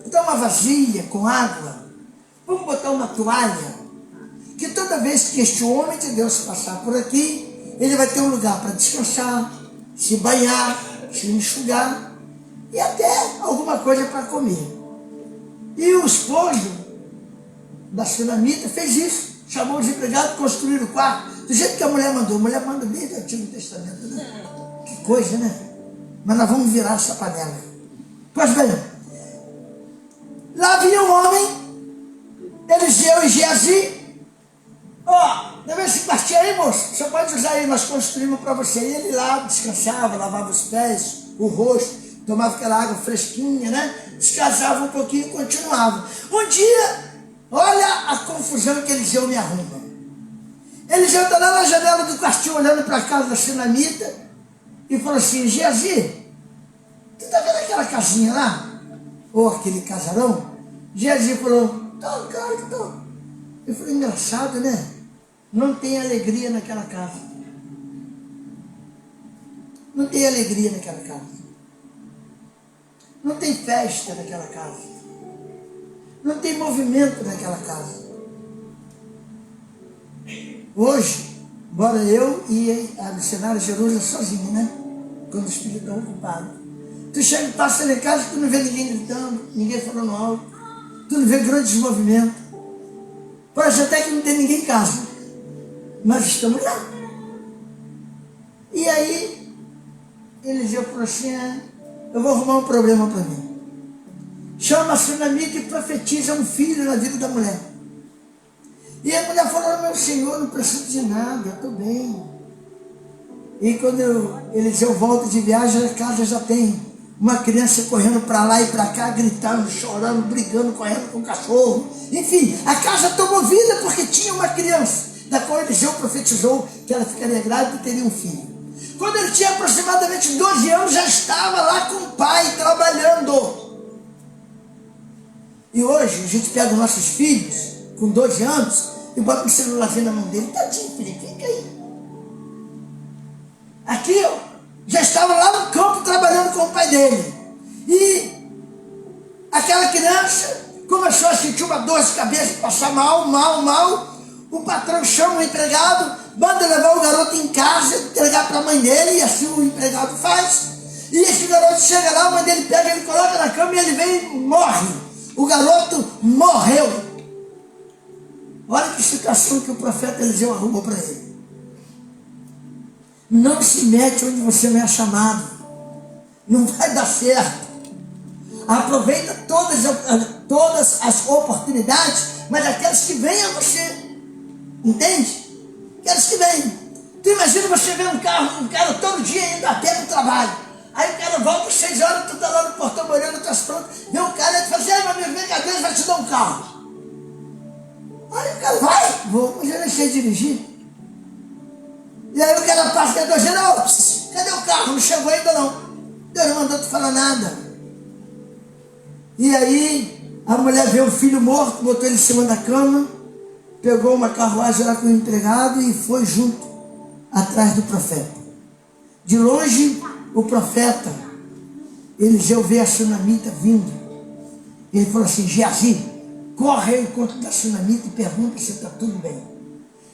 botar uma vasilha com água. Vamos botar uma toalha. Que toda vez que este homem de Deus passar por aqui, ele vai ter um lugar para descansar, se banhar, se enxugar e até alguma coisa para comer. E o esposo da Sunamita fez isso. Chamou os empregados, construíram o quarto do jeito que a mulher mandou. A mulher manda desde o Antigo Testamento, né? Que coisa, né? Mas nós vamos virar essa panela. Pois bem, lá vinha um homem, Eliseu e Geazi. Deve esse quartinho aí, moço, você pode usar aí, nós construímos para você. E ele lá descansava, lavava os pés, o rosto, tomava aquela água fresquinha, né? Descansava um pouquinho e continuava. Um dia, olha a confusão que Eliseu me arruma. Eliseu está lá na janela do quartinho, olhando para a casa da Sunamita, e falou assim: Geazi, tu está vendo aquela casinha lá? Ou aquele casarão? Geazi falou: tô, claro que tô. Eu falei: engraçado, né? Não tem alegria naquela casa. Não tem alegria naquela casa. Não tem festa naquela casa. Não tem movimento naquela casa. Hoje, embora eu e a missionária Jerusa sozinha, né? Quando os filhos estão ocupados. Tu chega e passa lá em casa, tu não vê ninguém gritando, ninguém falando alto. Tu não vê grandes movimentos. Parece até que não tem ninguém em casa. Nós estamos lá. E aí, Eliseu falou assim: eu vou arrumar um problema para mim. Chama a Sunamita e profetiza um filho na vida da mulher. E a mulher falou: meu senhor, não preciso de nada, eu estou bem. E quando Eliseu volta de viagem, a casa já tem uma criança correndo para lá e para cá, gritando, chorando, brigando, correndo com o cachorro. Enfim, a casa tomou vida porque tinha uma criança, da qual Eliseu profetizou que ela ficaria grávida e teria um filho. Quando ele tinha aproximadamente 12 anos, já estava lá com o pai, trabalhando. E hoje, a gente pega os nossos filhos, com 12 anos, e bota um celularzinho na mão dele. Tadinho, filho, fica aí. Aqui, ó, já estava lá no campo, trabalhando com o pai dele. E aquela criança começou a sentir uma dor de cabeça, passar mal. O patrão chama o empregado, manda levar o garoto em casa, entregar para a mãe dele, e assim o empregado faz. E esse garoto chega lá, a mãe dele pega, ele coloca na cama e ele vem e morre. O garoto morreu. Olha que situação que o profeta Eliseu arrumou para ele. Não se mete onde você não é chamado. Não vai dar certo. Aproveita todas as oportunidades, mas aquelas que vêm a você. Entende? Aqueles que vêm. Tu imagina você ver um cara todo dia indo a pé pro trabalho. Aí o cara volta às 6 horas, tu tá lá no portão olhando, tu tá pronto. Vê um cara e tu fala assim: meu amigo, vem cá, Deus vai te dar um carro. Aí o cara vai, vou, mas eu não sei dirigir. E aí o cara passa dentro do não, cadê o carro? Não chegou ainda não. Deus não mandou tu falar nada. E aí A mulher viu o filho morto, botou ele em cima da cama, pegou uma carruagem lá com o empregado e foi junto atrás do profeta. De longe, o profeta, Eliseu vê a sunamita vindo. Ele falou assim: Geazi, corre ao encontro da sunamita e pergunta se está tudo bem.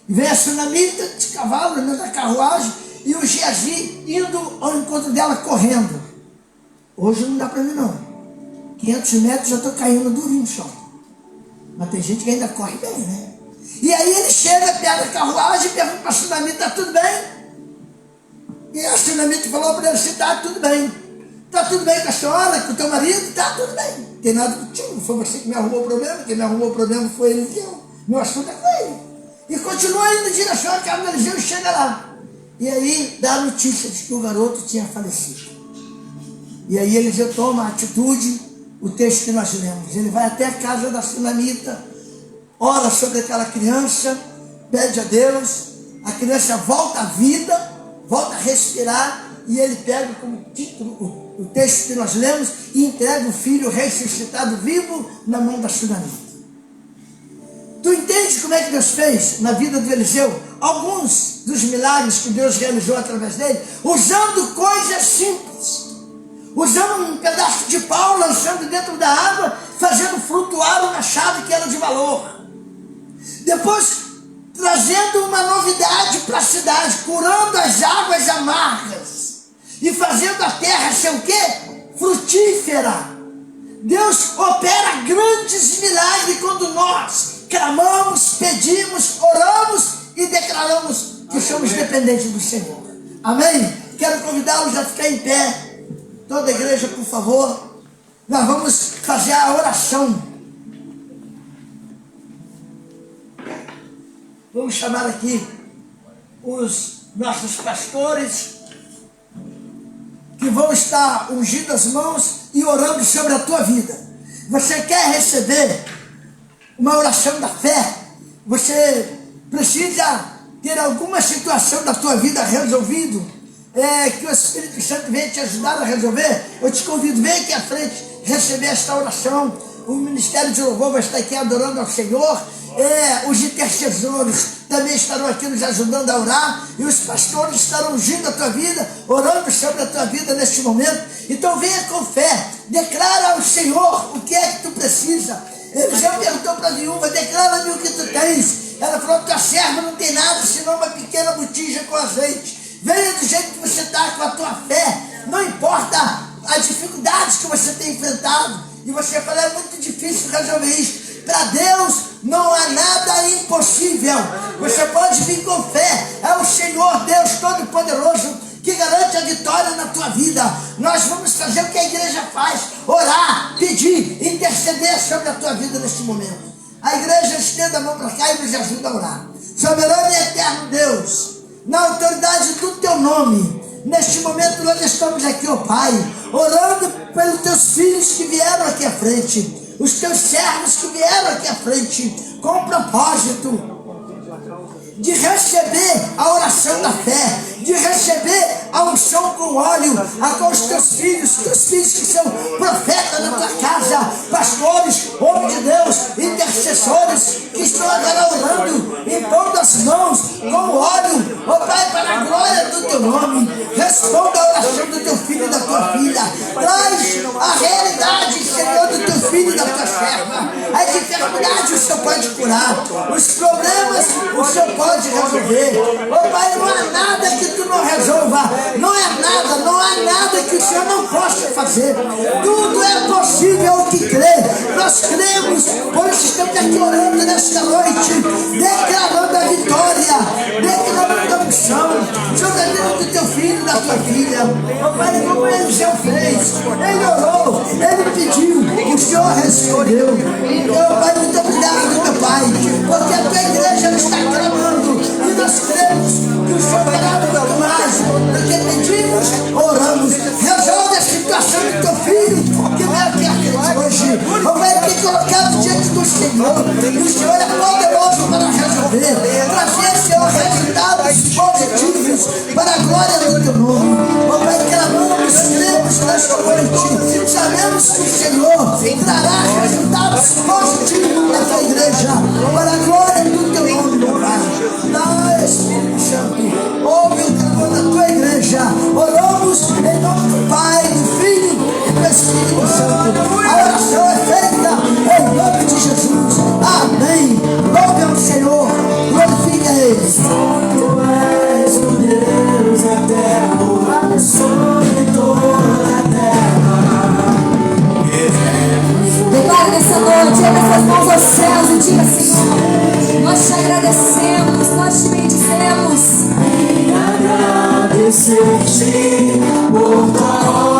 E vem a sunamita de cavalo, dentro da carruagem, e o Geazi indo ao encontro dela correndo. Hoje não dá para mim não. 500 metros já estou caindo durinho no chão. Mas tem gente que ainda corre bem, né? E aí ele chega perto da carruagem e pergunta para a sunamita: está tudo bem? E a sunamita falou para ele: se está tudo bem. Está tudo bem com a senhora, com o teu marido? Está tudo bem. Não tem nada contigo, não foi você que me arrumou o problema. Quem me arrumou o problema foi Eliseu. Meu assunto é com ele. E continua indo em direção à casa do Eliseu e chega lá. E aí dá a notícia de que o garoto tinha falecido. E aí Eliseu toma a atitude, o texto que nós lemos. Ele vai até a casa da sunamita, ora sobre aquela criança, pede a Deus, a criança volta à vida, volta a respirar, e ele pega como título o texto que nós lemos e entrega o filho ressuscitado vivo na mão da sunamita. Tu entende como é que Deus fez na vida do Eliseu? Alguns dos milagres que Deus realizou através dele, usando coisas simples. Usando um pedaço de pau, lançando dentro da água, fazendo flutuar uma chave que era de valor. Depois, trazendo uma novidade para a cidade, curando as águas amargas e fazendo a terra ser o quê? Frutífera. Deus opera grandes milagres quando nós clamamos, pedimos, oramos e declaramos que somos dependentes do Senhor. Amém? Quero convidá-los a ficar em pé. Toda a igreja, por favor. Nós vamos fazer a oração. Vamos chamar aqui os nossos pastores, que vão estar ungindo as mãos e orando sobre a tua vida. Você quer receber uma oração da fé? Você precisa ter alguma situação da tua vida resolvido? Que o Espírito Santo venha te ajudar a resolver? Eu te convido, vem aqui à frente receber esta oração. O Ministério de Louvor vai estar aqui adorando ao Senhor. Os intercessores também estarão aqui nos ajudando a orar, e os pastores estarão ungindo a tua vida, orando sobre a tua vida neste momento. Então venha com fé, declara ao Senhor o que é que tu precisa. Ele já perguntou para a viúva: declara-me o que tu tens. Ela falou: tua serva não tem nada senão uma pequena botija com azeite. Venha do jeito que você está, com a tua fé, não importa as dificuldades que você tem enfrentado, e você fala: é muito difícil resolver isso. Para Deus não há nada impossível. Você pode vir com fé. É o Senhor Deus Todo-Poderoso que garante a vitória na tua vida. Nós vamos fazer o que a igreja faz: orar, pedir, interceder sobre a tua vida neste momento. A igreja estenda a mão para cá e nos ajuda a orar. Soberano e eterno Deus, na autoridade do teu nome, neste momento nós estamos aqui, ó Pai, orando pelos teus filhos que vieram aqui à frente, os teus servos que vieram aqui à frente, com o propósito de receber a oração da fé, de receber a unção com óleo, com os teus filhos que são profetas na tua casa, pastores, homens de Deus, intercessores, que estão agora orando, impondo as mãos com óleo, ó Pai, para a glória do teu nome. Responda a oração do teu filho e da tua filha. Traz a realidade, Senhor, do teu filho e da tua serva. As enfermidades o Senhor pode curar, os problemas o Senhor pode resolver. Ó Pai, não há nada que tu não resolva, não há nada que o Senhor não possa fazer. Tudo é possível ao que crê. Nós cremos, por isso estamos aqui orando nesta noite, declarando a vitória, declarando a unção sobre a vida do teu filho e da tua filha. Ó Pai, como Eliseu fez, ele orou, ele pediu, o Senhor respondeu. Então, Pai, muito obrigado, meu Pai, porque a tua igreja está clamando, e nós cremos que o Senhor fará muito mais do que pedimos, oramos. Resolve a situação do teu filho que veio aqui à frente hoje. Ó Pai, ele tem colocado diante do Senhor, e o Senhor é poderoso para resolver, trazer, Senhor, resultados positivos para a glória do teu nome. Ó Pai, clamamos, cremos nesta noite, sabemos que o Senhor trará resultados Santo. Ouve o clamor da tua igreja. Oramos em nome do Pai, do Filho e do Espírito Santo. A oração é feita em nome de Jesus. Amém. Louve ao Senhor. Glorifique a Ele.
Tu és o Deus eterno, sobre toda a terra.
Declare nessa noite, erga suas mãos aos céus e diga: Senhor, nós te agradecemos, nós te bendizemos.
Agradecer-te por tua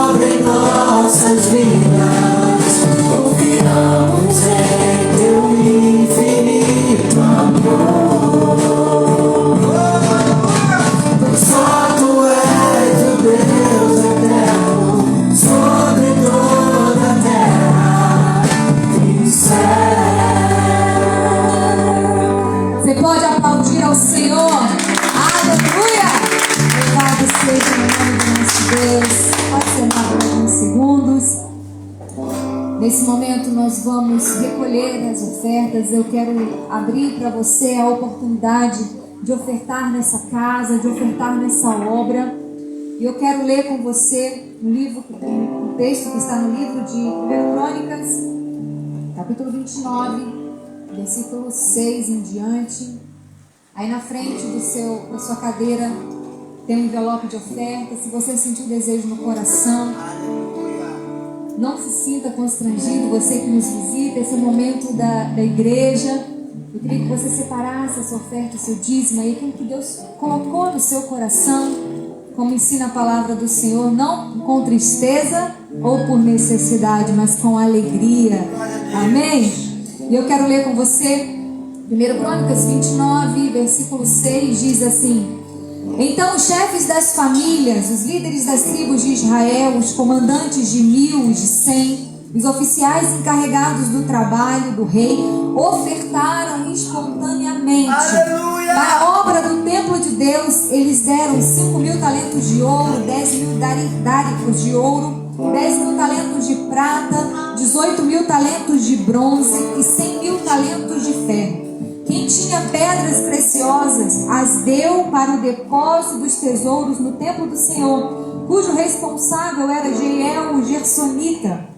obra em nossas vidas. Confiamos em teu infinito amor. Só tu és o Deus eterno sobre toda a terra e céu.
Você pode aplaudir ao Senhor. Aleluia! Louvado seja o nome do nosso Deus. Pode sentar por alguns segundos. Nesse momento nós vamos recolher as ofertas. Eu quero abrir para você a oportunidade de ofertar nessa casa, de ofertar nessa obra. E eu quero ler com você um texto que está no livro de 1 Crônicas, capítulo 29, versículo 6 em diante. Aí na frente da sua cadeira tem um envelope de oferta. Se você sentir o desejo no coração, não se sinta constrangido, você que nos visita, esse é o momento da igreja. Eu queria que você separasse a sua oferta, o seu dízimo aí, aquilo que Deus colocou no seu coração, como ensina a palavra do Senhor, não com tristeza ou por necessidade, mas com alegria. Amém? E eu quero ler com você 1 Crônicas 29, versículo 6, diz assim: Então os chefes das famílias, os líderes das tribos de Israel, os comandantes de 1000 e de 100, os oficiais encarregados do trabalho do rei, ofertaram espontaneamente.
Aleluia!
Para a obra do templo de Deus, eles deram 5.000 talentos de ouro, 10.000 dáricos de ouro, 10.000 talentos de prata, 18.000 talentos de bronze e 100.000 talentos de ferro. Quem tinha pedras preciosas as deu para o depósito dos tesouros no templo do Senhor, cujo responsável era Jeiel, o Gersonita.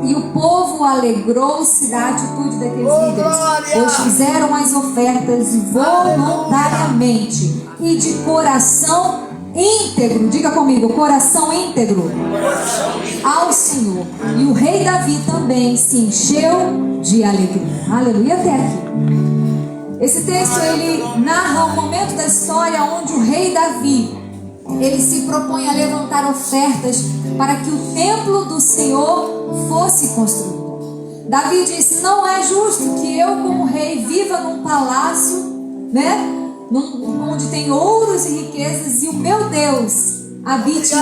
E o povo alegrou-se da atitude daqueles líderes, pois fizeram as ofertas voluntariamente e de coração íntegro. Diga comigo, coração íntegro ao Senhor. E o rei Davi também se encheu de alegria. Aleluia, até aqui. Esse texto ele narra um momento da história onde o rei Davi ele se propõe a levantar ofertas para que o templo do Senhor fosse construído. Davi disse: não é justo que eu como rei viva num palácio, né, onde tem ouros e riquezas, e o meu Deus habite em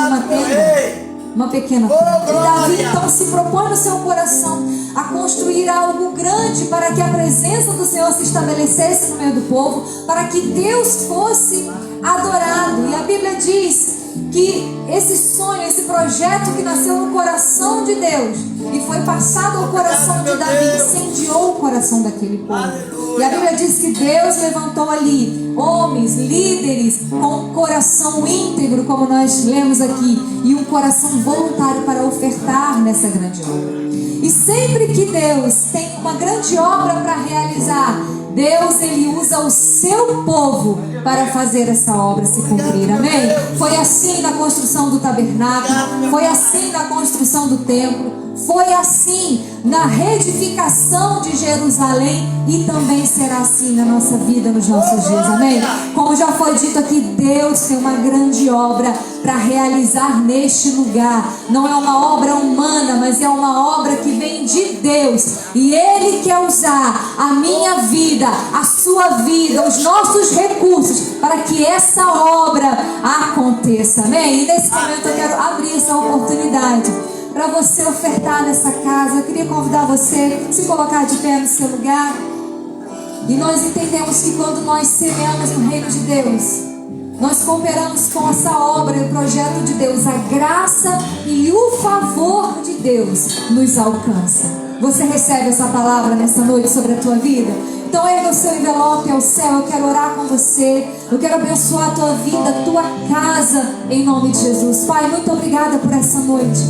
uma pequena tenda. E Davi então se propõe no seu coração a construir algo grande para que a presença do Senhor se estabelecesse no meio do povo, para que Deus fosse adorado. E a Bíblia diz que esse sonho, esse projeto que nasceu no coração de Deus e foi passado ao coração de Davi, incendiou o coração daquele povo. E a Bíblia diz que Deus levantou ali homens, líderes com um coração íntegro, como nós lemos aqui, e um coração voluntário para ofertar nessa grande obra. E sempre que Deus tem uma grande obra para realizar, Deus ele usa o seu povo para fazer essa obra se cumprir, amém? Foi assim na construção do tabernáculo, foi assim na construção do templo, foi assim na reedificação de Jerusalém e também será assim na nossa vida, nos nossos dias, amém? Como já foi dito aqui, Deus tem uma grande obra para realizar neste lugar. Não é uma obra humana, mas é uma obra que vem de Deus, e Ele quer usar a minha vida, a sua vida, os nossos recursos para que essa obra aconteça, amém? E nesse momento eu quero abrir essa oportunidade para você ofertar nessa casa. Eu queria convidar você a se colocar de pé no seu lugar. E nós entendemos que quando nós semeamos no reino de Deus, nós cooperamos com essa obra e o projeto de Deus. A graça e o favor de Deus nos alcança. Você recebe essa palavra nessa noite sobre a tua vida? Então erga o seu envelope ao céu. Eu quero orar com você. Eu quero abençoar a tua vida, a tua casa, em nome de Jesus. Pai, muito obrigada por essa noite.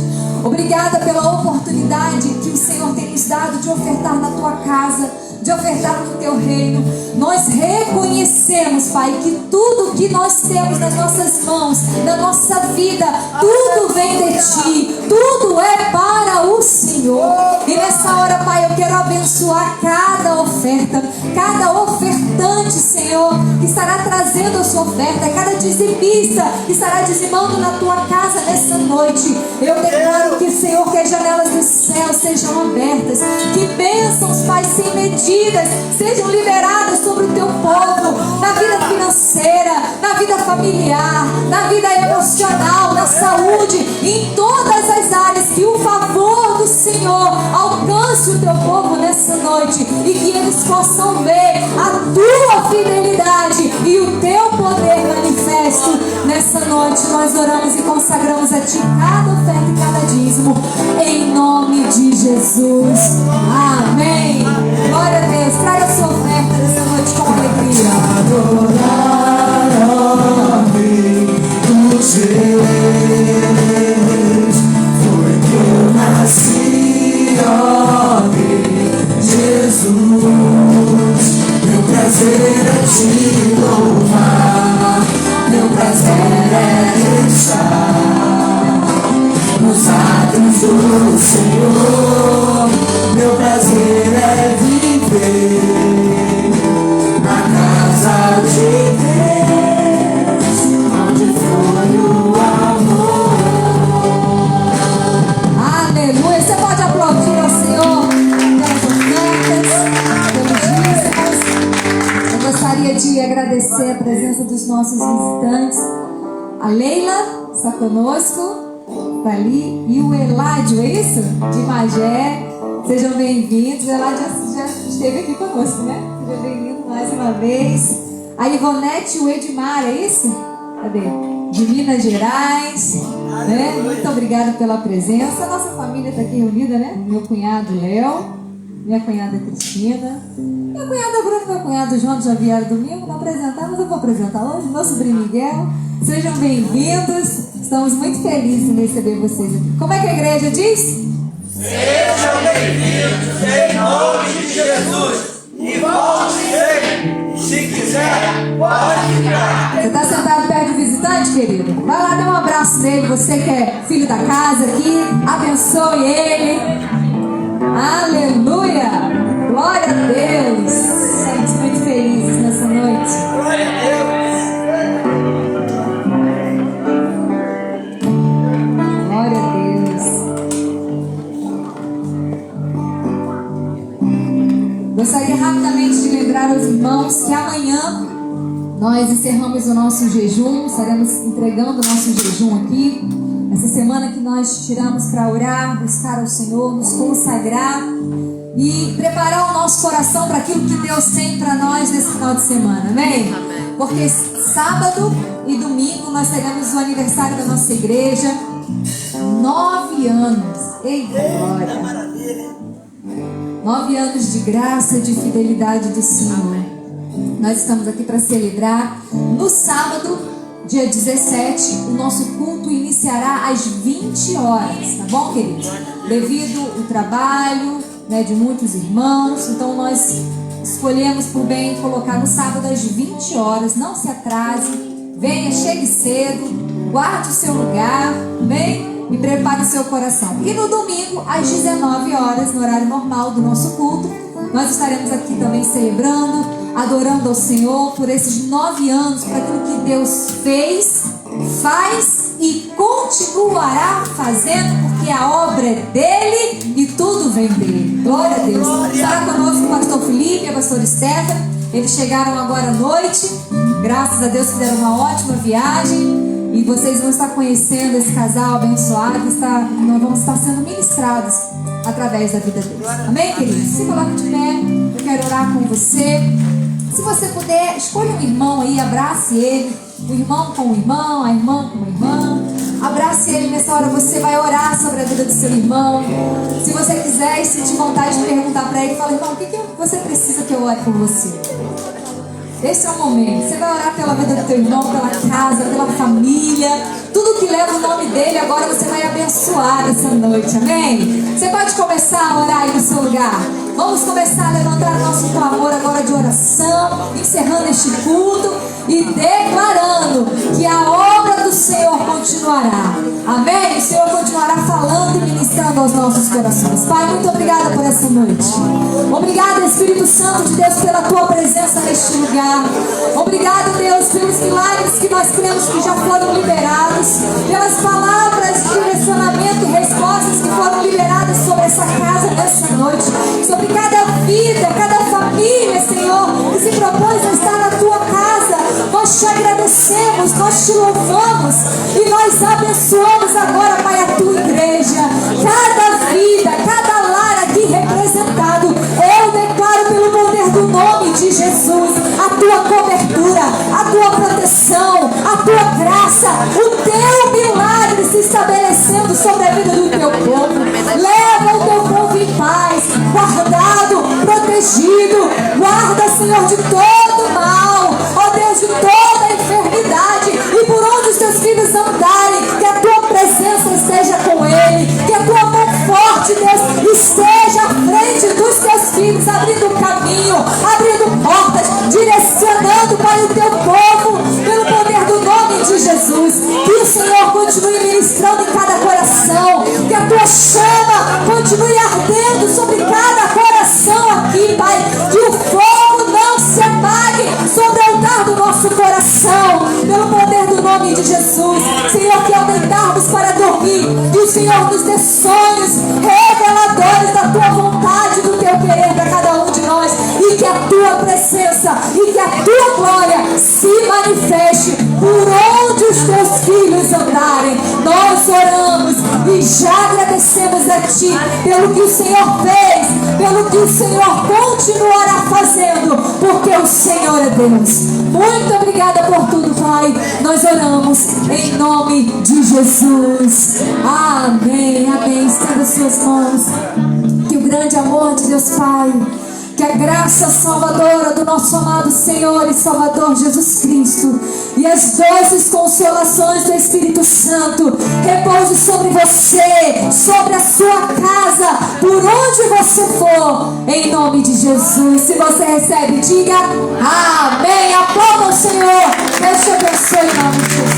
Obrigada pela oportunidade que o Senhor tem nos dado de ofertar na tua casa, de ofertar no teu reino. Nós reconhecemos, Pai, que tudo que nós temos nas nossas mãos, na nossa vida, tudo vem de Ti, tudo é para o Senhor. E nessa hora, Pai, eu quero abençoar cada oferta, cada ofertante, Senhor, que estará trazendo a sua oferta, cada dizimista que estará dizimando na tua casa nessa noite. Eu declaro que, Senhor, que as janelas do céu sejam abertas, que bênçãos, Pai, sem medidas sejam liberadas sobre o teu povo, na vida financeira, na vida familiar, na vida emocional, na saúde, em todas as áreas. Que o favor do Senhor alcance o teu povo nessa noite e que eles possam ver a tua fidelidade e o teu poder manifesto nessa noite. Nós oramos e consagramos a Ti cada oferta e cada dízimo, em nome de Jesus. Amém. Glória a Deus. Traga a sua oferta nessa noite com alegria.
Adorar-me dos reis, foi que eu nasci, ó Jesus. Meu prazer é te louvar, meu prazer é estar nos atos do Senhor. Meu prazer é viver na casa de Deus, onde foi o amor.
Aleluia. Você pode aplaudir ao Senhor pelas ofertas, pelos dízimos. Eu gostaria de agradecer a presença dos nossos visitantes. A Leila está conosco, está ali, e o Eládio, é isso? De Magé. Sejam bem-vindos. O Eládio já esteve aqui conosco, né? Seja bem-vindo mais uma vez. A Ivonete e o Edmar, é isso? Cadê? De Minas Gerais, né? Muito obrigada pela presença. A nossa família está aqui reunida, né? Meu cunhado Léo, minha cunhada Cristina, minha cunhada Bruna e meu cunhado João já vieram domingo. Não apresentar, mas eu vou apresentar hoje. Meu sobrinho Miguel. Sejam bem-vindos. Estamos muito felizes em receber vocês aqui. Como é que a igreja diz?
Sejam bem-vindos em nome de Jesus. E volte sempre. Se quiser, pode ficar.
Você está sentado perto do visitante, querido? Vai lá, dê um abraço nele. Você que é filho da casa aqui, abençoe ele. Aleluia! Glória a Deus! Estamos muito felizes nessa noite.
Glória a Deus.
Glória a Deus. Gostaria rapidamente de lembrar aos irmãos que amanhã nós encerramos o nosso jejum, estaremos entregando o nosso jejum aqui. Essa semana que nós tiramos para orar, buscar ao Senhor, nos consagrar e preparar o nosso coração para aquilo que Deus tem para nós nesse final de semana, amém? Porque sábado e domingo nós teremos o aniversário da nossa igreja, 9 anos, ei glória! 9 anos de graça, de fidelidade do Senhor. Nós estamos aqui para celebrar. No sábado, dia 17, o nosso culto iniciará às 20 horas, tá bom, queridos? Devido ao trabalho, né, de muitos irmãos, então nós escolhemos por bem colocar no sábado às 20 horas. Não se atrase, venha, chegue cedo, guarde o seu lugar, bem? E prepare o seu coração. E no domingo, às 19 horas, no horário normal do nosso culto, nós estaremos aqui também celebrando, adorando ao Senhor por esses 9 anos, para aquilo que Deus fez, faz e continuará fazendo, porque a obra é dele e tudo vem dele. Glória a Deus. Estará conosco o pastor Felipe e a pastora Stephanie. Eles chegaram agora à noite, graças a Deus fizeram uma ótima viagem. E vocês vão estar conhecendo esse casal abençoado. Nós vamos estar sendo ministrados através da vida deles. Amém, queridos? Se coloque de pé, eu quero orar com você. Se você puder, escolha um irmão aí, abrace ele. O irmão com o irmão, a irmã com a irmã. Abrace ele nessa hora. Você vai orar sobre a vida do seu irmão. Se você quiser e sentir vontade de perguntar para ele, fala: irmão, o que você precisa que eu ore por você? Esse é o momento. Você vai orar pela vida do teu irmão, pela casa, pela família. Tudo que leva o nome dele, agora você vai abençoar essa noite, amém? Você pode começar a orar aí no seu lugar. Vamos começar a levantar nosso clamor agora de oração, encerrando este culto e declarando que a obra do Senhor continuará. Amém? O Senhor continuará falando e ministrando aos nossos corações. Pai, muito obrigada por essa noite. Obrigada, Espírito Santo de Deus, pela tua presença neste lugar. Obrigado, Deus, pelos milagres que nós cremos que já foram liberados, pelas palavras de direcionamento e respostas que foram liberadas sobre essa casa nessa noite, sobre cada vida, cada família, Senhor, que se propôs a estar na tua casa. Nós te agradecemos, nós te louvamos e nós abençoamos agora, Pai, a tua igreja, cada vida, cada lar aqui representado. Eu declaro pelo poder do nome de Jesus a tua cobertura, a tua proteção, a tua graça, o teu milagre se estabelecendo sobre a vida do teu povo. Leva o teu povo em paz, guardado, protegido. Guarda, Senhor, de todo mal, ó Deus, de toda enfermidade. E por onde os teus filhos andarem, que a tua presença esteja com ele, que a tua mão forte, Deus, esteja à frente dos teus filhos, abrindo caminho, abrindo portas, direcionando para o teu povo, pelo poder do nome de Jesus. Que o Senhor continue ministrando em cada coração, que a tua chama continue ardendo sobre cada coração aqui, Pai, que o fogo não se apague sobre o altar do nosso coração, pelo poder do nome de Jesus. Senhor, que ao deitarmos para dormir, que o Senhor nos dê sonhos reveladores da tua vontade, do teu querer para cada um de nós, e que a tua presença e que a tua glória se manifeste por onde os teus filhos andarem. Nós oramos e já agradecemos a ti pelo que o Senhor fez, pelo que o Senhor continuará fazendo, porque o Senhor é Deus. Muito obrigada por tudo, Pai. Nós oramos em nome de Jesus. Amém, amém. Estenda suas mãos. Que o grande amor de Deus Pai, que a graça salvadora do nosso amado Senhor e Salvador Jesus Cristo e as doces consolações do Espírito Santo repouse sobre você, sobre a sua casa, por onde você for, em nome de Jesus. Se você recebe, diga amém. Aplauda o Senhor. Deus te abençoe em nome de Jesus.